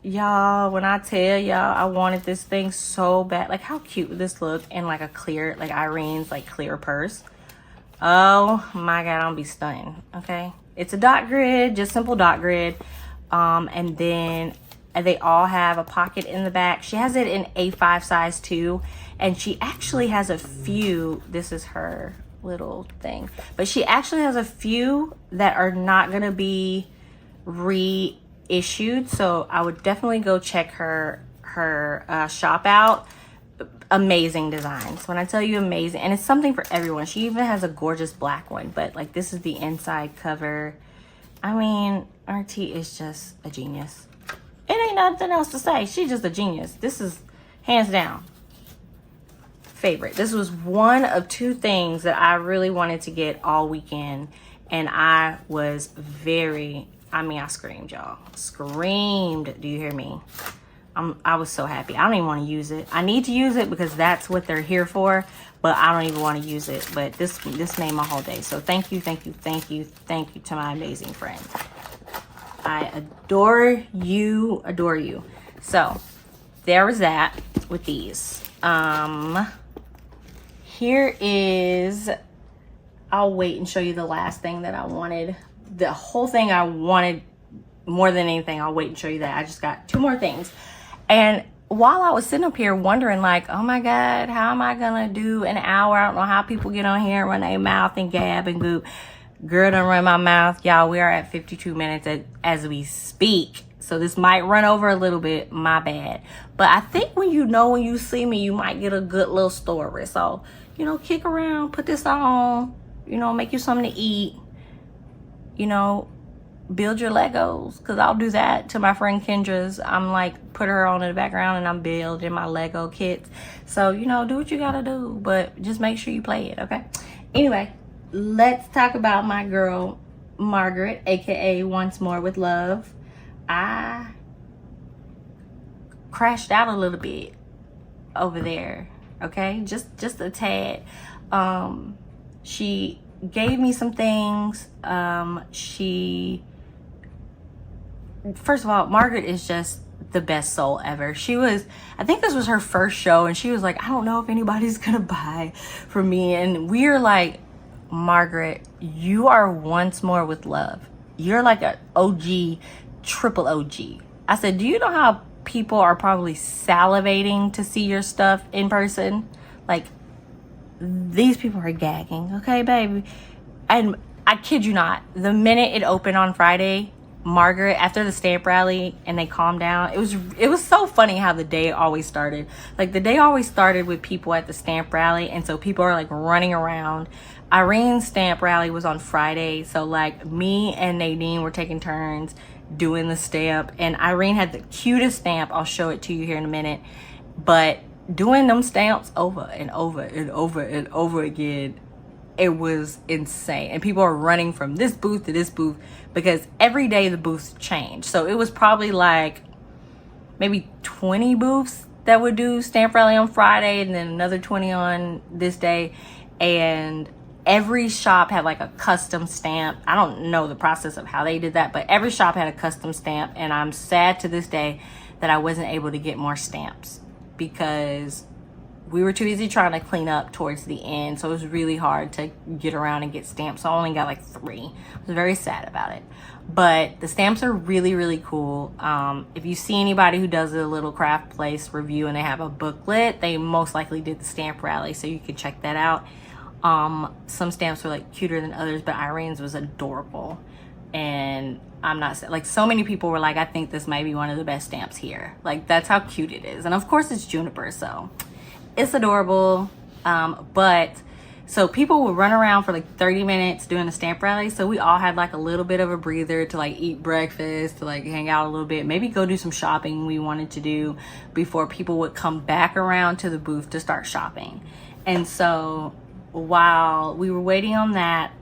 Y'all, when I tell y'all I wanted this thing so bad, like how cute would this look in like a clear, like Irene's like clear purse? Oh my God, I'll be stunned. Okay, it's a dot grid, just simple dot grid. And then they all have a pocket in the back. She has it in A5 size too, and she actually has a few. This is her little thing, but she actually has a few that are not gonna be reissued. So I would definitely go check her shop out. Amazing designs. When I tell you amazing, and it's something for everyone. She even has a gorgeous black one, but like this is the inside cover. I mean, RT is just a genius. It ain't nothing else to say. She's just a genius. This is hands down favorite. This was one of two things that I really wanted to get all weekend, and I was very, I mean, I screamed, y'all. Screamed. Do you hear me? I was so happy. I don't even want to use it. I need to use it because that's what they're here for, but I don't even want to use it. But this made my whole day. So thank you, thank you, thank you, thank you to my amazing friend. I adore you, adore you. So there was that with these. Here is, I'll wait and show you the last thing that I wanted. The whole thing I wanted more than anything, I'll wait and show you that. I just got two more things. And while I was sitting up here wondering like, oh my God, how am I gonna do an hour? I don't know how people get on here and run their mouth and gab and goop. Girl, don't run my mouth. Y'all, we are at 52 minutes as we speak. So this might run over a little bit, my bad. But I think when you see me, you might get a good little story. So, you know, kick around, put this on, you know, make you something to eat, you know, build your Legos, because I'll do that to my friend Kendra's. I'm like, put her on in the background and I'm building my Lego kits. So, you know, do what you gotta do, but just make sure you play it, okay? Anyway, let's talk about my girl, Margaret, aka Once More with Love. I crashed out a little bit over there, okay? Just a tad. She gave me some things. First of all, Margaret is just the best soul ever. I think this was her first show, and she was like, I don't know if anybody's gonna buy from me. And we're like, Margaret, you are Once More with Love. You're like an OG, triple OG. I said, do you know how people are probably salivating to see your stuff in person? Like, these people are gagging, okay, baby? And I kid you not, the minute it opened on Friday, Margaret, after the stamp rally and they calmed down, it was so funny how the day always started. Like, the day always started with people at the stamp rally, and so people are like running around. Irene's stamp rally was on Friday, so like me and Nadine were taking turns doing the stamp, and Irene had the cutest stamp. I'll show it to you here in a minute. But doing them stamps over and over and over and over again, it was insane. And people are running from this booth to this booth because every day the booths change. So it was probably like maybe 20 booths that would do stamp rally on Friday, and then another 20 on this day. And every shop had like a custom stamp. I don't know the process of how they did that, but every shop had a custom stamp. And I'm sad to this day that I wasn't able to get more stamps because we were too busy trying to clean up towards the end. So it was really hard to get around and get stamps. So I only got like 3. I was very sad about it. But the stamps are really, really cool. If you see anybody who does a Little Craft Place review and they have a booklet, they most likely did the stamp rally. So you can check that out. Some stamps were like cuter than others, but Irene's was adorable. And I'm not like, so many people were like, I think this might be one of the best stamps here. Like, that's how cute it is. And of course it's juniper, so it's adorable. But so people would run around for like 30 minutes doing the stamp rally. So we all had like a little bit of a breather to like eat breakfast, to like hang out a little bit, maybe go do some shopping we wanted to do before people would come back around to the booth to start shopping. And so while we were waiting on that,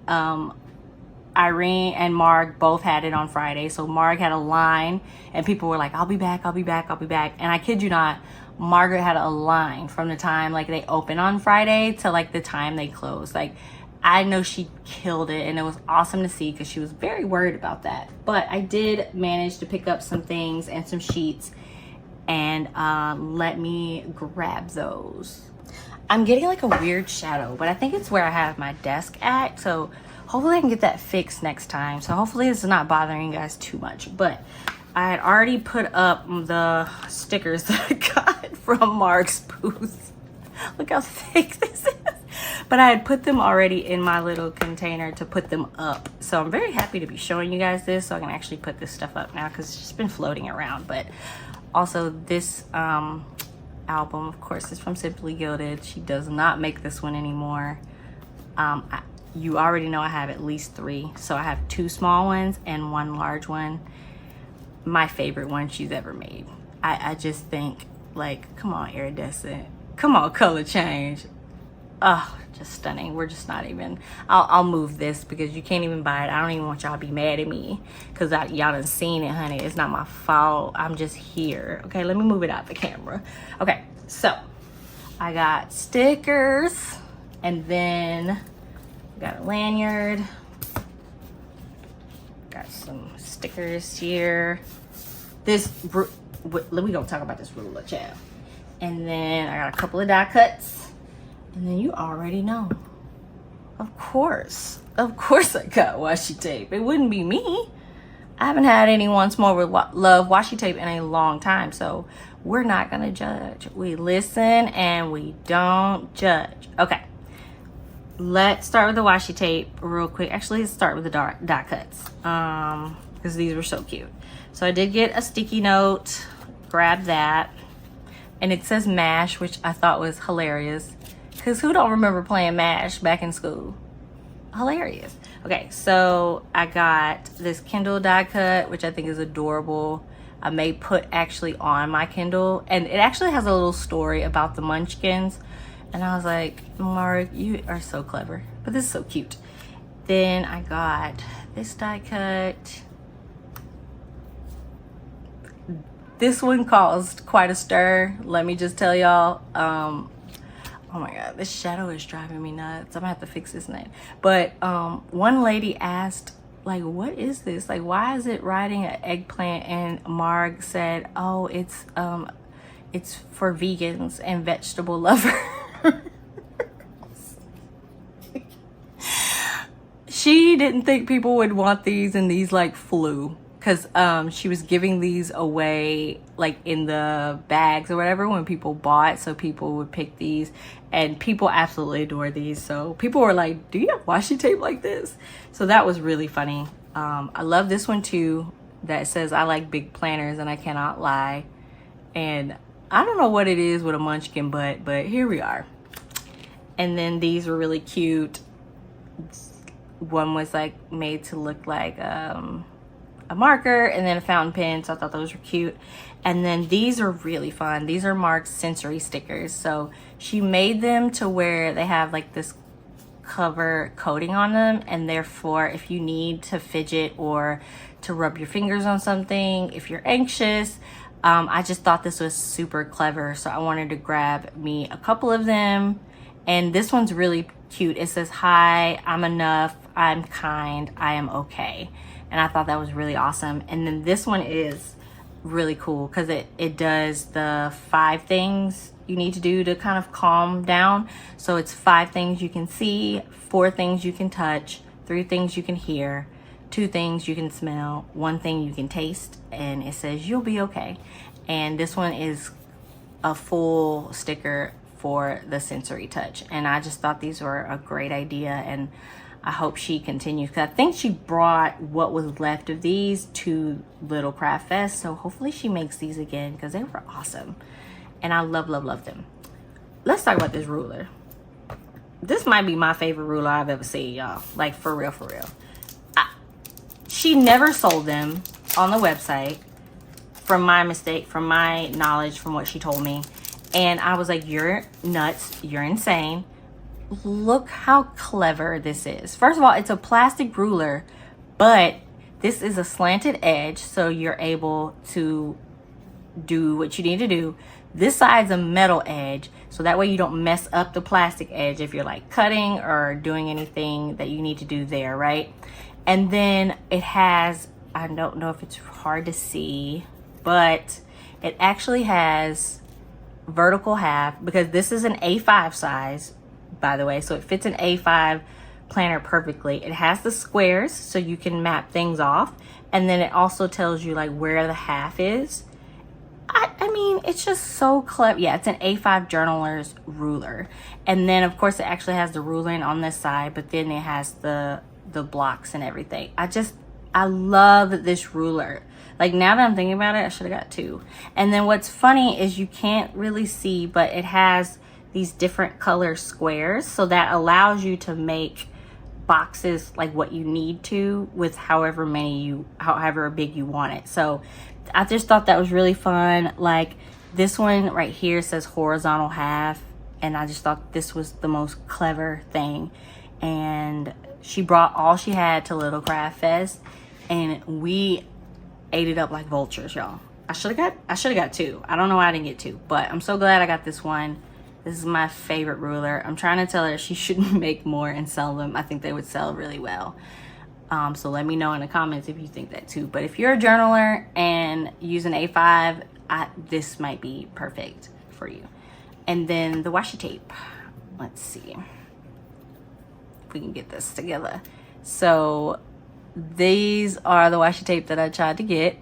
Irene and Marg both had it on Friday. So Marg had a line and people were like, I'll be back, I'll be back, I'll be back. And I kid you not, Margaret had a line from the time like they open on Friday to like the time they close. Like, I know she killed it, and it was awesome to see because she was very worried about that. But I did manage to pick up some things and some sheets, and let me grab those. I'm getting like a weird shadow, but I think it's where I have my desk at, so hopefully I can get that fixed next time. So hopefully it's not bothering you guys too much. But I had already put up the stickers that I got from Mark's booth. Look how thick this is. But I had put them already in my little container to put them up. So I'm very happy to be showing you guys this, so I can actually put this stuff up now because it's just been floating around. But also this album, of course, is from Simply Gilded. She does not make this one anymore. You already know I have at least 3. So I have 2 small ones and 1 large one. My favorite one she's ever made. I just think, like, come on, iridescent. Come on, color change. Oh, just stunning. We're just not even, I'll move this because you can't even buy it. I don't even want y'all to be mad at me because y'all done seen it, honey. It's not my fault. I'm just here. Okay, let me move it out the camera. Okay, so I got stickers, and then got a lanyard. Got some stickers here. We don't talk about this ruler, child. And then I got a couple of die cuts. And then you already know. Of course I got washi tape. It wouldn't be me. I haven't had anyone small with love washi tape in a long time, so we're not gonna judge. We listen and we don't judge. Okay, let's start with the washi tape real quick. Actually, let's start with the die cuts because these were so cute. So I did get a sticky note. Grab that, and it says MASH, which I thought was hilarious. Because who don't remember playing MASH back in school? Hilarious. Okay, so I got this Kindle die cut, which I think is adorable. I may put actually on my Kindle. And it actually has a little story about the Munchkins. And I was like, Mark, you are so clever. But this is so cute. Then I got this die cut. This one caused quite a stir. Let me just tell y'all. Oh my God, this shadow is driving me nuts. I'm gonna have to fix this name. But one lady asked, like, what is this? Like, why is it riding an eggplant? And Marg said, oh, it's for vegans and vegetable lovers. She didn't think people would want these, and these like flew. Because she was giving these away like in the bags or whatever when people bought, so people would pick these, and people absolutely adore these. So people were like, do you have washi tape like this? So that was really funny. I love this one too that says I like big planners and I cannot lie. And I don't know what it is with a munchkin, but here we are. And then these were really cute. One was like made to look like a marker, and then a fountain pen, so I thought those were cute. And then these are really fun. These are Mark's sensory stickers. So she made them to where they have like this cover coating on them, and therefore if you need to fidget or to rub your fingers on something, if you're anxious, I just thought this was super clever, so I wanted to grab me a couple of them. And this one's really cute. It says, hi, I'm enough, I'm kind, I am okay. And I thought that was really awesome. And then this one is really cool because it does the 5 things you need to do to kind of calm down. So it's 5 things you can see, 4 things you can touch, 3 things you can hear, 2 things you can smell, 1 thing you can taste, and it says you'll be okay. And this one is a full sticker for the sensory touch. And I just thought these were a great idea, and I hope she continues, because I think she brought what was left of these to LittleCraftfest. So hopefully she makes these again because they were awesome. And I love, love, love them. Let's talk about this ruler. This might be my favorite ruler I've ever seen, y'all. Like, for real, for real. She never sold them on the website, from my mistake, from my knowledge, from what she told me. And I was like, you're nuts. You're insane. Look how clever this is. First of all, it's a plastic ruler, but this is a slanted edge, so you're able to do what you need to do. This side's a metal edge, so that way you don't mess up the plastic edge if you're like cutting or doing anything that you need to do there, right? And then it has, I don't know if it's hard to see, but it actually has vertical half, because this is an A5 size, by the way, so it fits an A5 planner perfectly. It has the squares so you can map things off, and then it also tells you like where the half is. I mean, it's just so clever. Yeah, it's an A5 journaler's ruler. And then of course it actually has the ruling on this side, but then it has the blocks and everything. I love this ruler. Like, now that I'm thinking about it, I should have got two. And then what's funny is you can't really see, but it has these different color squares, so that allows you to make boxes like what you need to with however big you want it. So I just thought that was really fun. Like, this one right here says horizontal half, and I just thought this was the most clever thing. And she brought all she had to LittleCraftfest, and we ate it up like vultures, y'all. I should have got two. I don't know why I didn't get two, but I'm so glad I got this one. This is my favorite ruler. I'm trying to tell her she shouldn't make more and sell them. I think they would sell really well. So let me know in the comments if you think that too. But if you're a journaler and use an A5, this might be perfect for you. And then the washi tape. Let's see if we can get this together. So these are the washi tape that I tried to get.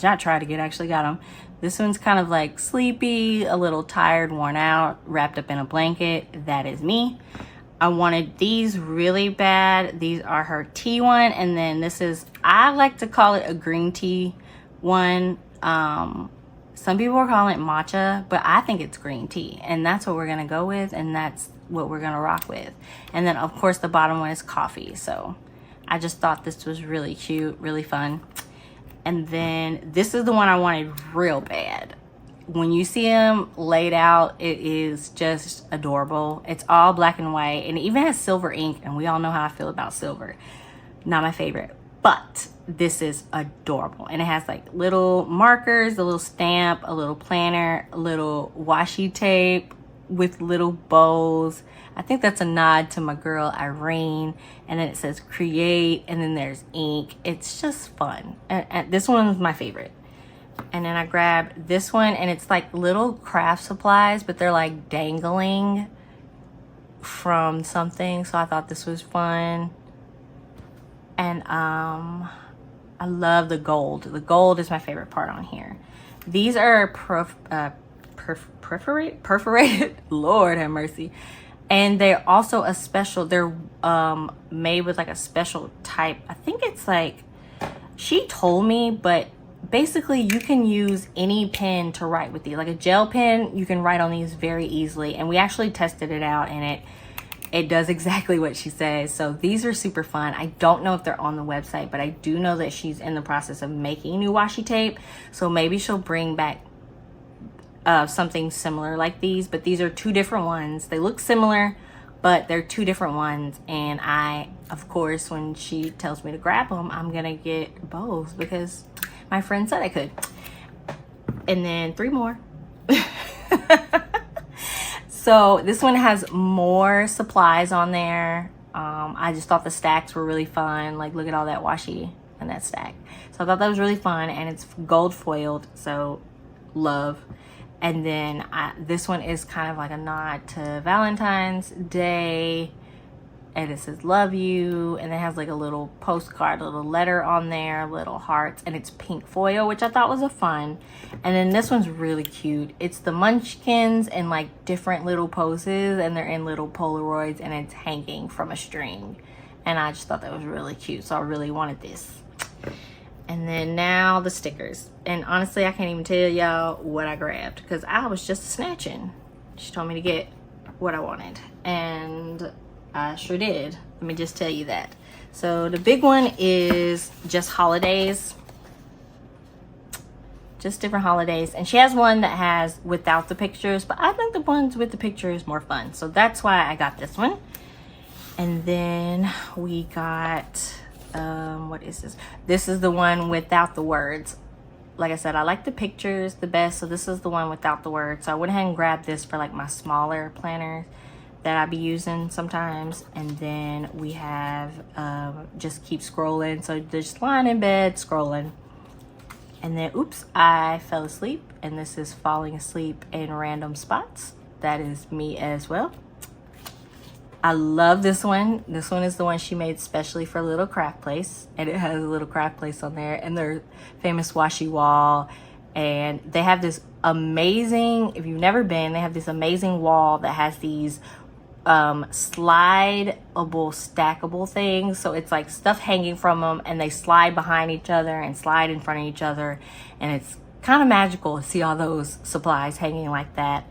Actually got them. This one's kind of like sleepy, a little tired, worn out, wrapped up in a blanket. That is me. I wanted these really bad. These are her tea one, and then this is, I like to call it a green tea one. Some people are calling it matcha, but I think it's green tea, and that's what we're gonna go with, and that's what we're gonna rock with. And then of course the bottom one is coffee. So I just thought this was really cute, really fun. And then this is the one I wanted real bad. When you see them laid out, it is just adorable. It's all black and white, and it even has silver ink, and we all know how I feel about silver. Not my favorite, but this is adorable. And it has like little markers, a little stamp, a little planner, a little washi tape with little bows. I think that's a nod to my girl Irene. And then it says create, and then there's ink. It's just fun. And this one was my favorite. And then I grabbed this one, and it's like little craft supplies, but they're like dangling from something. So I thought this was fun. And I love the gold. The gold is my favorite part on here. These are perforated. Lord have mercy. And they're also a special, they're made with like a special type. I think it's like, she told me, but basically you can use any pen to write with these. Like a gel pen, you can write on these very easily. And we actually tested it out, and it does exactly what she says. So these are super fun. I don't know if they're on the website, but I do know that she's in the process of making new washi tape. So maybe she'll bring back something similar like these, but these are two different ones. They look similar, but they're two different ones. And I, of course, when she tells me to grab them, I'm gonna get both because my friend said I could. And then 3 more. So this one has more supplies on there. I just thought the stacks were really fun. Like, look at all that washi and that stack. So I thought that was really fun, and it's gold foiled, so love. And then this one is kind of like a nod to Valentine's Day, and it says love you, and it has like a little postcard, a little letter on there, little hearts, and it's pink foil, which I thought was a fun. And then this one's really cute. It's the munchkins in like different little poses, and they're in little Polaroids, and it's hanging from a string. And I just thought that was really cute, so I really wanted this. And then now the stickers. And honestly, I can't even tell y'all what I grabbed because I was just snatching. She told me to get what I wanted, and I sure did. Let me just tell you that. So the big one is just holidays. Just different holidays. And she has one that has without the pictures, but I think the ones with the picture is more fun. So that's why I got this one. And then we got... what is this? This is the one without the words. like I said, I like the pictures the best, so this is the one without the words. So I went ahead and grabbed this for like my smaller planners that I be using sometimes. And then we have just keep scrolling, so just lying in bed scrolling. And then oops, I fell asleep, and this is falling asleep in random spots. That is me as well. I love this one. This one is the one she made specially for Little Craft Place, and it has a Little Craft Place on there and their famous washi wall. And they have this amazing, if you've never been, they have this amazing wall that has these slidable, stackable things. So it's like stuff hanging from them, and they slide behind each other and slide in front of each other, and it's kind of magical to see all those supplies hanging like that.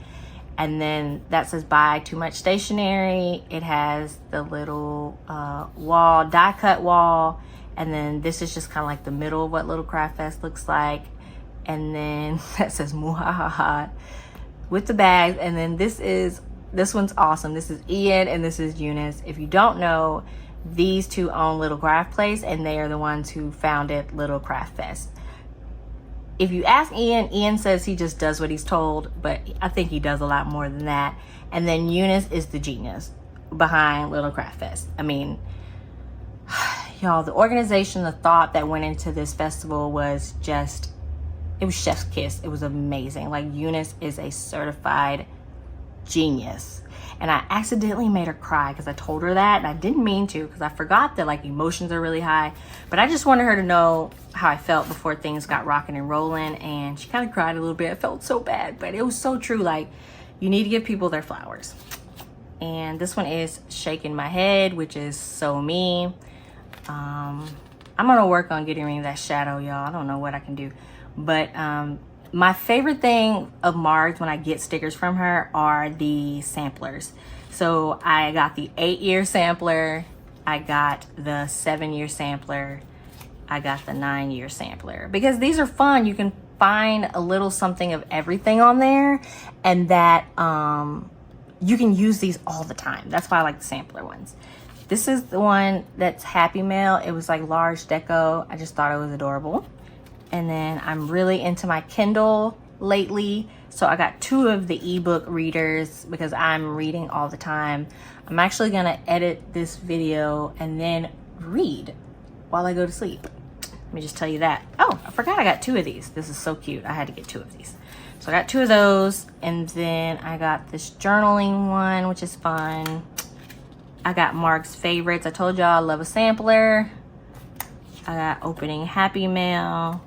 And then that says buy too much stationery. It has the little wall, die cut wall. And then this is just kind of like the middle of what Little Craft Fest looks like. And then that says muhahaha with the bags. And then this one's awesome. This is Ian and this is Eunice. If you don't know, these two own Little Craft Place, and they are the ones who founded Little Craft Fest. If you ask Ian, Ian says he just does what he's told, but I think he does a lot more than that. And then Eunice is the genius behind Little Craft Fest. I mean, y'all, the organization, the thought that went into this festival was just, it was chef's kiss. It was amazing. Like, Eunice is a certified genius. And I accidentally made her cry because I told her that, and I didn't mean to, because I forgot that like emotions are really high. But I just wanted her to know how I felt before things got rocking and rolling, and she kind of cried a little bit. I felt so bad, but it was so true. Like, you need to give people their flowers. And this one is Shaking My Head, which is so me. I'm gonna work on getting rid of that shadow, y'all. I don't know what I can do, but my favorite thing of Marg's when I get stickers from her are the samplers. So I got the 8-year sampler, I got the 7-year sampler, I got the 9-year sampler, because these are fun. You can find a little something of everything on there, and that you can use these all the time. That's why I like the sampler ones. This is the one that's Happy Mail. It was like large deco. I just thought it was adorable. And then I'm really into my Kindle lately. So I got 2 of the ebook readers because I'm reading all the time. I'm actually gonna edit this video and then read while I go to sleep. Let me just tell you that. Oh, I forgot I got 2 of these. This is so cute. I had to get 2 of these. So I got 2 of those. And then I got this journaling one, which is fun. I got Mark's favorites. I told y'all I love a sampler. I got opening Happy Mail.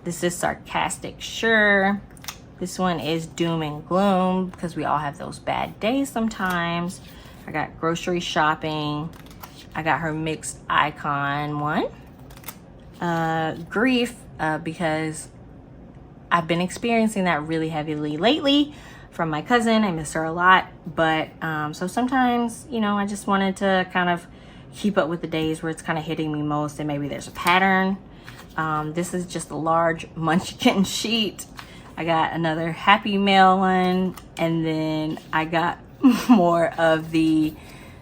This is sarcastic, sure. This one is doom and gloom, because we all have those bad days sometimes. I got grocery shopping. I got her mixed icon one. Grief, because I've been experiencing that really heavily lately from my cousin. I miss her a lot, but so sometimes, you know, I just wanted to kind of keep up with the days where it's kind of hitting me most, and maybe there's a pattern. This is just a large munchkin sheet. I got another Happy Mail one, and then I got more of the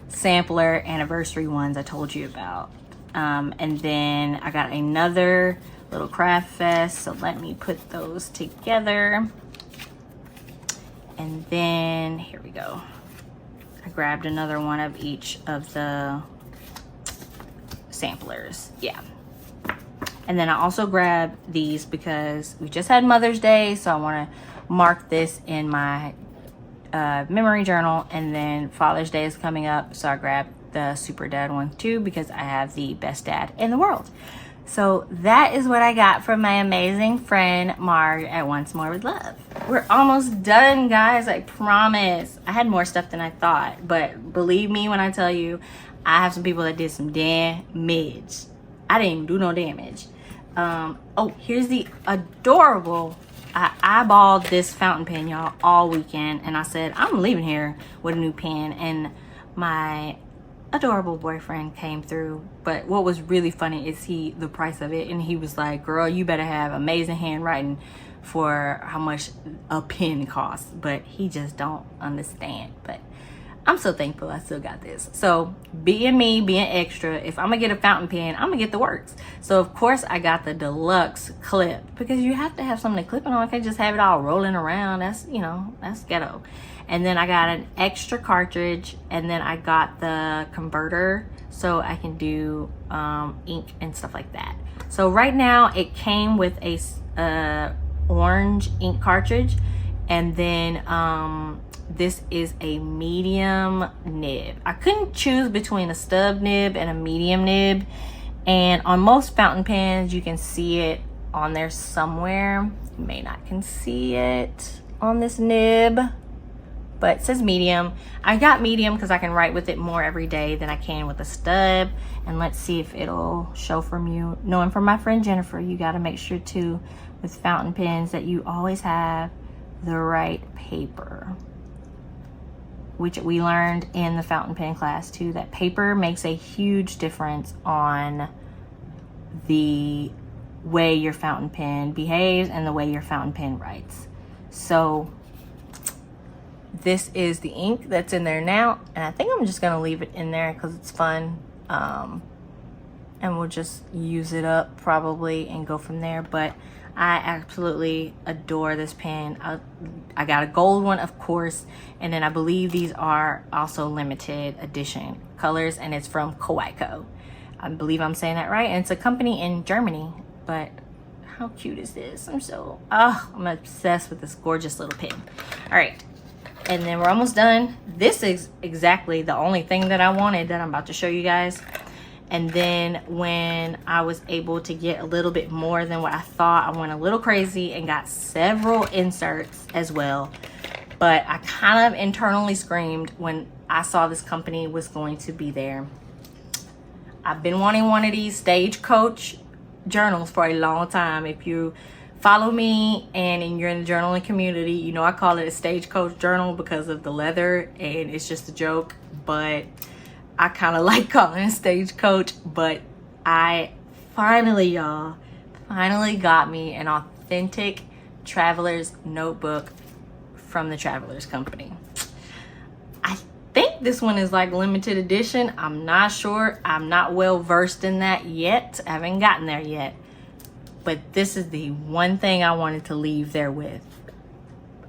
sampler anniversary ones I told you about. And then I got another Little Craft Fest, so let me put those together. And then here we go. I grabbed another one of each of the samplers. Yeah. And then I also grabbed these because we just had Mother's Day, so I want to mark this in my memory journal. And then Father's Day is coming up, so I grabbed the Super Dad one too, because I have the best dad in the world. So that is what I got from my amazing friend Marg at Once More with Love. We're almost done, guys, I promise. I had more stuff than I thought, but believe me when I tell you, I have some people that did some damage. I didn't even do no damage. Oh, here's the adorable, I eyeballed this fountain pen, y'all, all weekend, and I said, I'm leaving here with a new pen, and my adorable boyfriend came through. But what was really funny is the price of it, and he was like, girl, you better have amazing handwriting for how much a pen costs. But he just don't understand. But I'm so thankful I still got this. So being me, being extra, if I'm gonna get a fountain pen, I'm gonna get the works. So of course I got the deluxe clip, because you have to have something to clip it on. I can't just have it all rolling around. That's, you know, that's ghetto. And then I got an extra cartridge, and then I got the converter so I can do ink and stuff like that. So right now it came with a orange ink cartridge, and then this is a medium nib. I couldn't choose between a stub nib and a medium nib, and on most fountain pens you can see it on there somewhere. You may not can see it on this nib, but it says medium. I got medium because I can write with it more every day than I can with a stub. And let's see if it'll show from you. Knowing from my friend Jennifer, you got to make sure too with fountain pens that you always have the right paper, which we learned in the fountain pen class too, that paper makes a huge difference on the way your fountain pen behaves and the way your fountain pen writes. So this is the ink that's in there now, and I think I'm just gonna leave it in there because it's fun, and we'll just use it up probably and go from there. But I absolutely adore this pen. I got a gold one, of course, and then I believe these are also limited edition colors, and it's from Kawaii. I believe I'm saying that right, and it's a company in Germany. But how cute is this? I'm obsessed with this gorgeous little pen. All right, and then we're almost done. This is exactly the only thing that I wanted that I'm about to show you guys. And then when I was able to get a little bit more than what I thought, I went a little crazy and got several inserts as well. But I kind of internally screamed when I saw this company was going to be there. I've been wanting one of these Stagecoach journals for a long time. If you follow me and you're in the journaling community, you know I call it a Stagecoach journal because of the leather, and it's just a joke, but I kind of like calling it Stagecoach. But I finally got me an authentic traveler's notebook from the Travelers Company. I think this one is like limited edition. I'm not sure. I'm not well versed in that yet. I haven't gotten there yet. But this is the one thing I wanted to leave there with.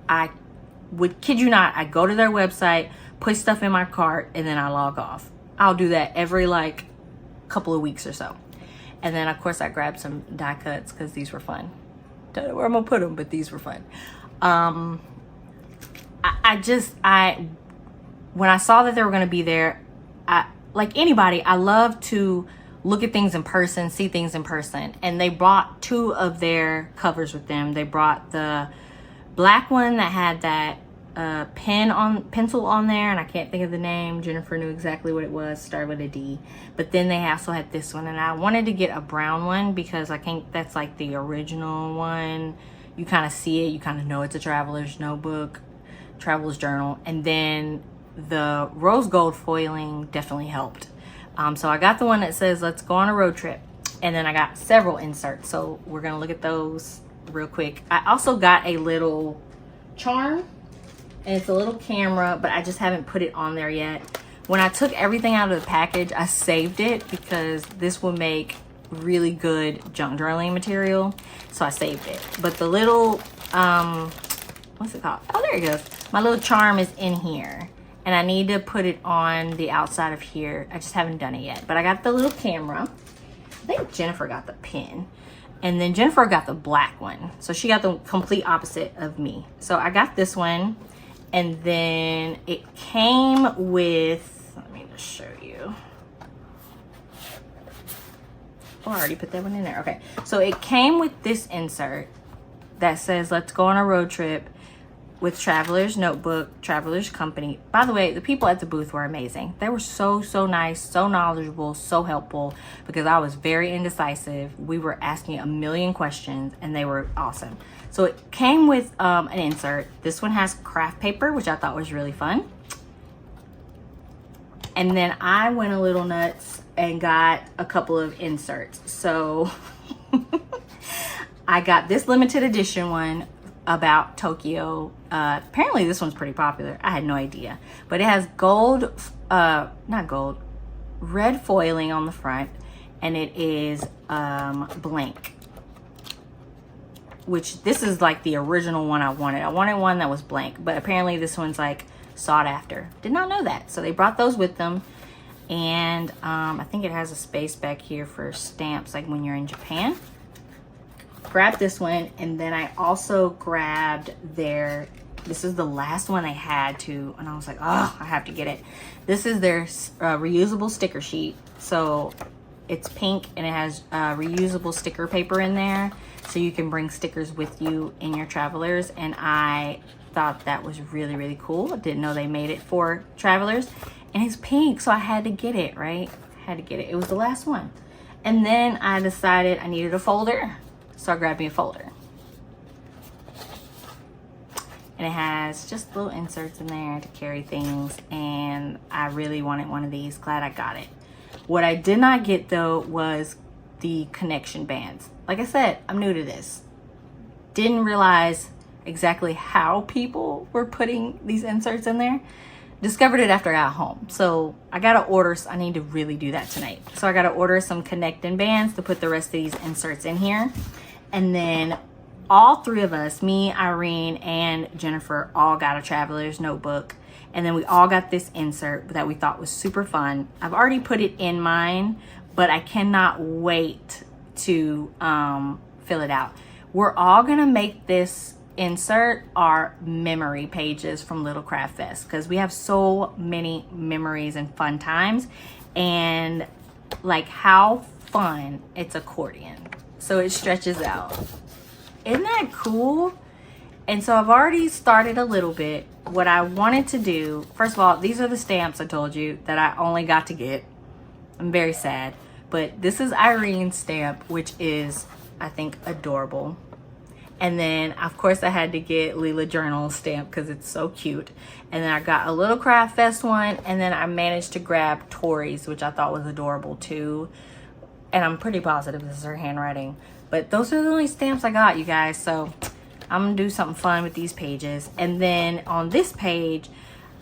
I would kid you not, I go to their website, put stuff in my cart, and then I log off. I'll do that every like couple of weeks or so. And then of course I grabbed some die cuts because these were fun. Don't know where I'm gonna put them, but these were fun. When I saw that they were gonna be there, like anybody, I love to look at things in person, see things in person. And they brought two of their covers with them. They brought the black one that had that pencil on there, and I can't think of the name. Jennifer knew exactly what it was, started with a D. But then they also had this one, and I wanted to get a brown one because I think that's like the original one. You kind of see it, you kind of know it's a traveler's notebook, traveler's journal. And then the rose gold foiling definitely helped. So I got the one that says let's go on a road trip, and then I got several inserts, so we're gonna look at those real quick. I also got a little charm, and it's a little camera, but I just haven't put it on there yet. When I took everything out of the package, I saved it because this will make really good junk journaling material, so I saved it. But the little what's it called? Oh, there it goes. My little charm is in here, and I need to put it on the outside of here. I just haven't done it yet. But I got the little camera. I think Jennifer got the pen, and then Jennifer got the black one, so she got the complete opposite of me. So I got this one, and then it came with, let me just show you. Oh, I already put that one in there. Okay, so it came with this insert that says let's go on a road trip with Traveler's Notebook, Traveler's Company. By the way, the people at the booth were amazing. They were so nice, so knowledgeable, so helpful, because I was very indecisive. We were asking a million questions, and they were awesome. So it came with an insert. This one has craft paper, which I thought was really fun. And then I went a little nuts and got a couple of inserts. So I got this limited edition one about Tokyo. Apparently this one's pretty popular. I had no idea. But it has red foiling on the front, and it is blank. Which this is like the original one I wanted. I wanted one that was blank, but apparently this one's like sought after. Did not know that. So they brought those with them. And I think it has a space back here for stamps, like when you're in Japan. Grabbed this one, and then I also grabbed this is the last one they had to, and I was like, oh, I have to get it. This is their reusable sticker sheet. So it's pink, and it has reusable sticker paper in there, so you can bring stickers with you in your travelers. And I thought that was really, really cool. I didn't know they made it for travelers. And it's pink, so I had to get it, right? Had to get it. It was the last one. And then I decided I needed a folder, so I grabbed me a folder. And it has just little inserts in there to carry things, and I really wanted one of these. Glad I got it. What I did not get, though, was the connection bands. Like I said, I'm new to this. Didn't realize exactly how people were putting these inserts in there. Discovered it after I got home. So I gotta order, I need to really do that tonight. So I gotta order some connecting bands to put the rest of these inserts in here. And then all three of us, me, Irene, and Jennifer, all got a traveler's notebook. And then we all got this insert that we thought was super fun. I've already put it in mine, but I cannot wait to fill it out. We're all gonna make this insert our memory pages from LittleCraftfest, because we have so many memories and fun times, and like how fun it's accordion. So it stretches out. Isn't that cool? And so I've already started a little bit. What I wanted to do, first of all, these are the stamps I told you that I only got to get. I'm very sad. But this is Irene's stamp, which is, I think, adorable. And then, of course, I had to get Leela Journal's stamp because it's so cute. And then I got a LittleCraftfest one. And then I managed to grab Tori's, which I thought was adorable too. And I'm pretty positive this is her handwriting. But those are the only stamps I got, you guys. So I'm going to do something fun with these pages. And then on this page,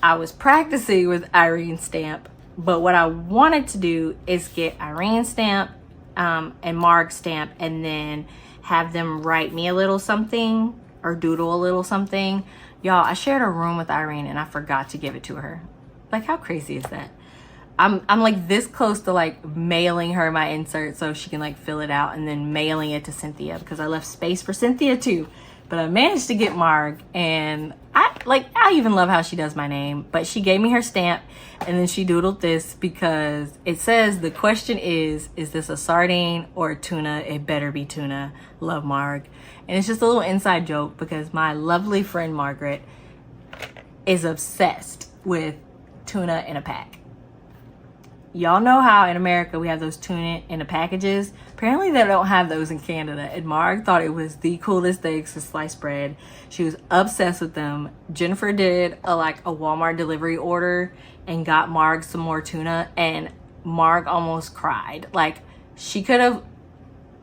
I was practicing with Irene's stamp. But what I wanted to do is get Irene's stamp and Marg's stamp, and then have them write me a little something or doodle a little something. Y'all, I shared a room with Irene and I forgot to give it to her. Like, how crazy is that? I'm like this close to like mailing her my insert so she can like fill it out, and then mailing it to Cynthia because I left space for Cynthia too. But I managed to get Marg, and I even love how she does my name. But she gave me her stamp, and then she doodled this because it says the question is this a sardine or a tuna? It better be tuna. Love, Marg. And it's just a little inside joke because my lovely friend Margaret is obsessed with tuna in a pack. Y'all know how in America we have those tuna in the packages. Apparently they don't have those in Canada. And Marg thought it was the coolest thing since sliced bread. She was obsessed with them. Jennifer did a Walmart delivery order and got Marg some more tuna, and Marg almost cried. Like, she could have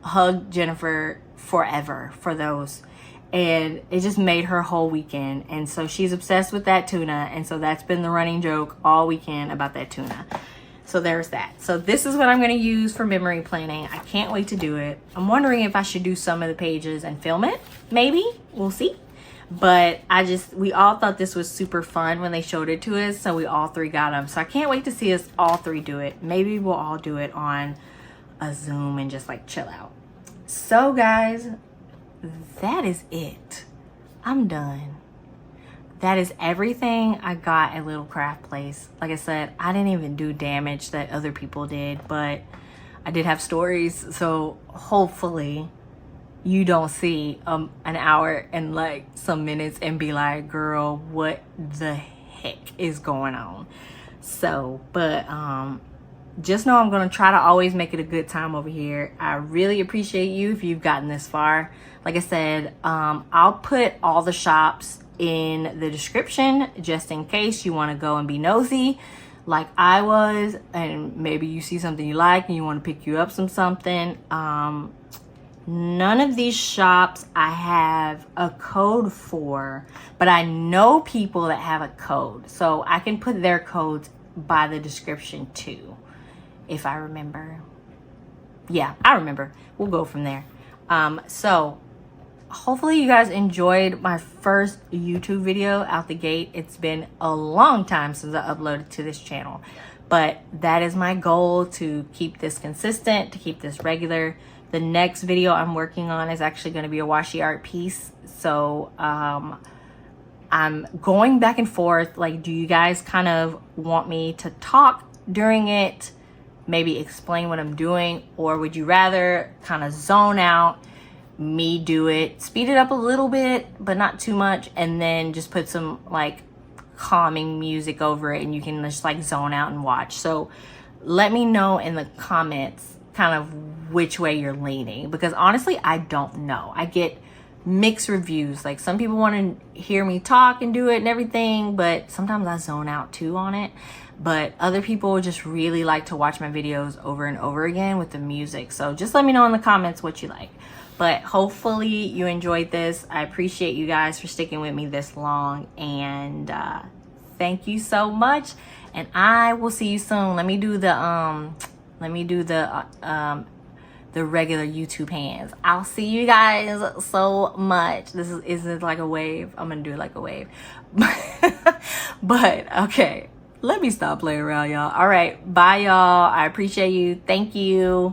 hugged Jennifer forever for those. And it just made her whole weekend. And so she's obsessed with that tuna. And so that's been the running joke all weekend about that tuna. So there's that. So this is what I'm going to use for memory planning. I can't wait to do it. I'm wondering if I should do some of the pages and film it. Maybe. We'll see. But we all thought this was super fun when they showed it to us. So we all three got them. So I can't wait to see us all three do it. Maybe we'll all do it on a Zoom and just like chill out. So guys, that is it. I'm done. That is everything I got at LittleCraftplace. Like I said, I didn't even do damage that other people did, but I did have stories. So hopefully you don't see an hour and like some minutes and be like, girl, what the heck is going on? So, but just know I'm going to try to always make it a good time over here. I really appreciate you if you've gotten this far. Like I said, I'll put all the shops in the description just in case you want to go and be nosy like I was, and maybe you see something you like and you want to pick you up something. None of these shops I have a code for, but I know people that have a code. So I can put their codes by the description too, if I remember. Yeah, I remember. We'll go from there. So hopefully you guys enjoyed my first YouTube video out the gate. It's been a long time since I uploaded to this channel, but that is my goal, to keep this consistent, to keep this regular. The next video I'm working on is actually going to be a washi art piece. So I'm going back and forth. Like, do you guys kind of want me to talk during it, maybe explain what I'm doing, or would you rather kind of zone out, me do it, speed it up a little bit but not too much, and then just put some like calming music over it and you can just like zone out and watch? So let me know in the comments kind of which way you're leaning, because honestly I don't know. I get mixed reviews. Like, some people want to hear me talk and do it and everything, but sometimes I zone out too on it. But other people just really like to watch my videos over and over again with the music. So just let me know in the comments what you like. But hopefully you enjoyed this. I appreciate you guys for sticking with me this long, and thank you so much, and I will see you soon. Let me do the regular YouTube hands. I'll see you guys so much. This is like a wave. I'm gonna do it like a wave. But okay, let me stop playing around, y'all. All right, bye y'all. I appreciate you. Thank you.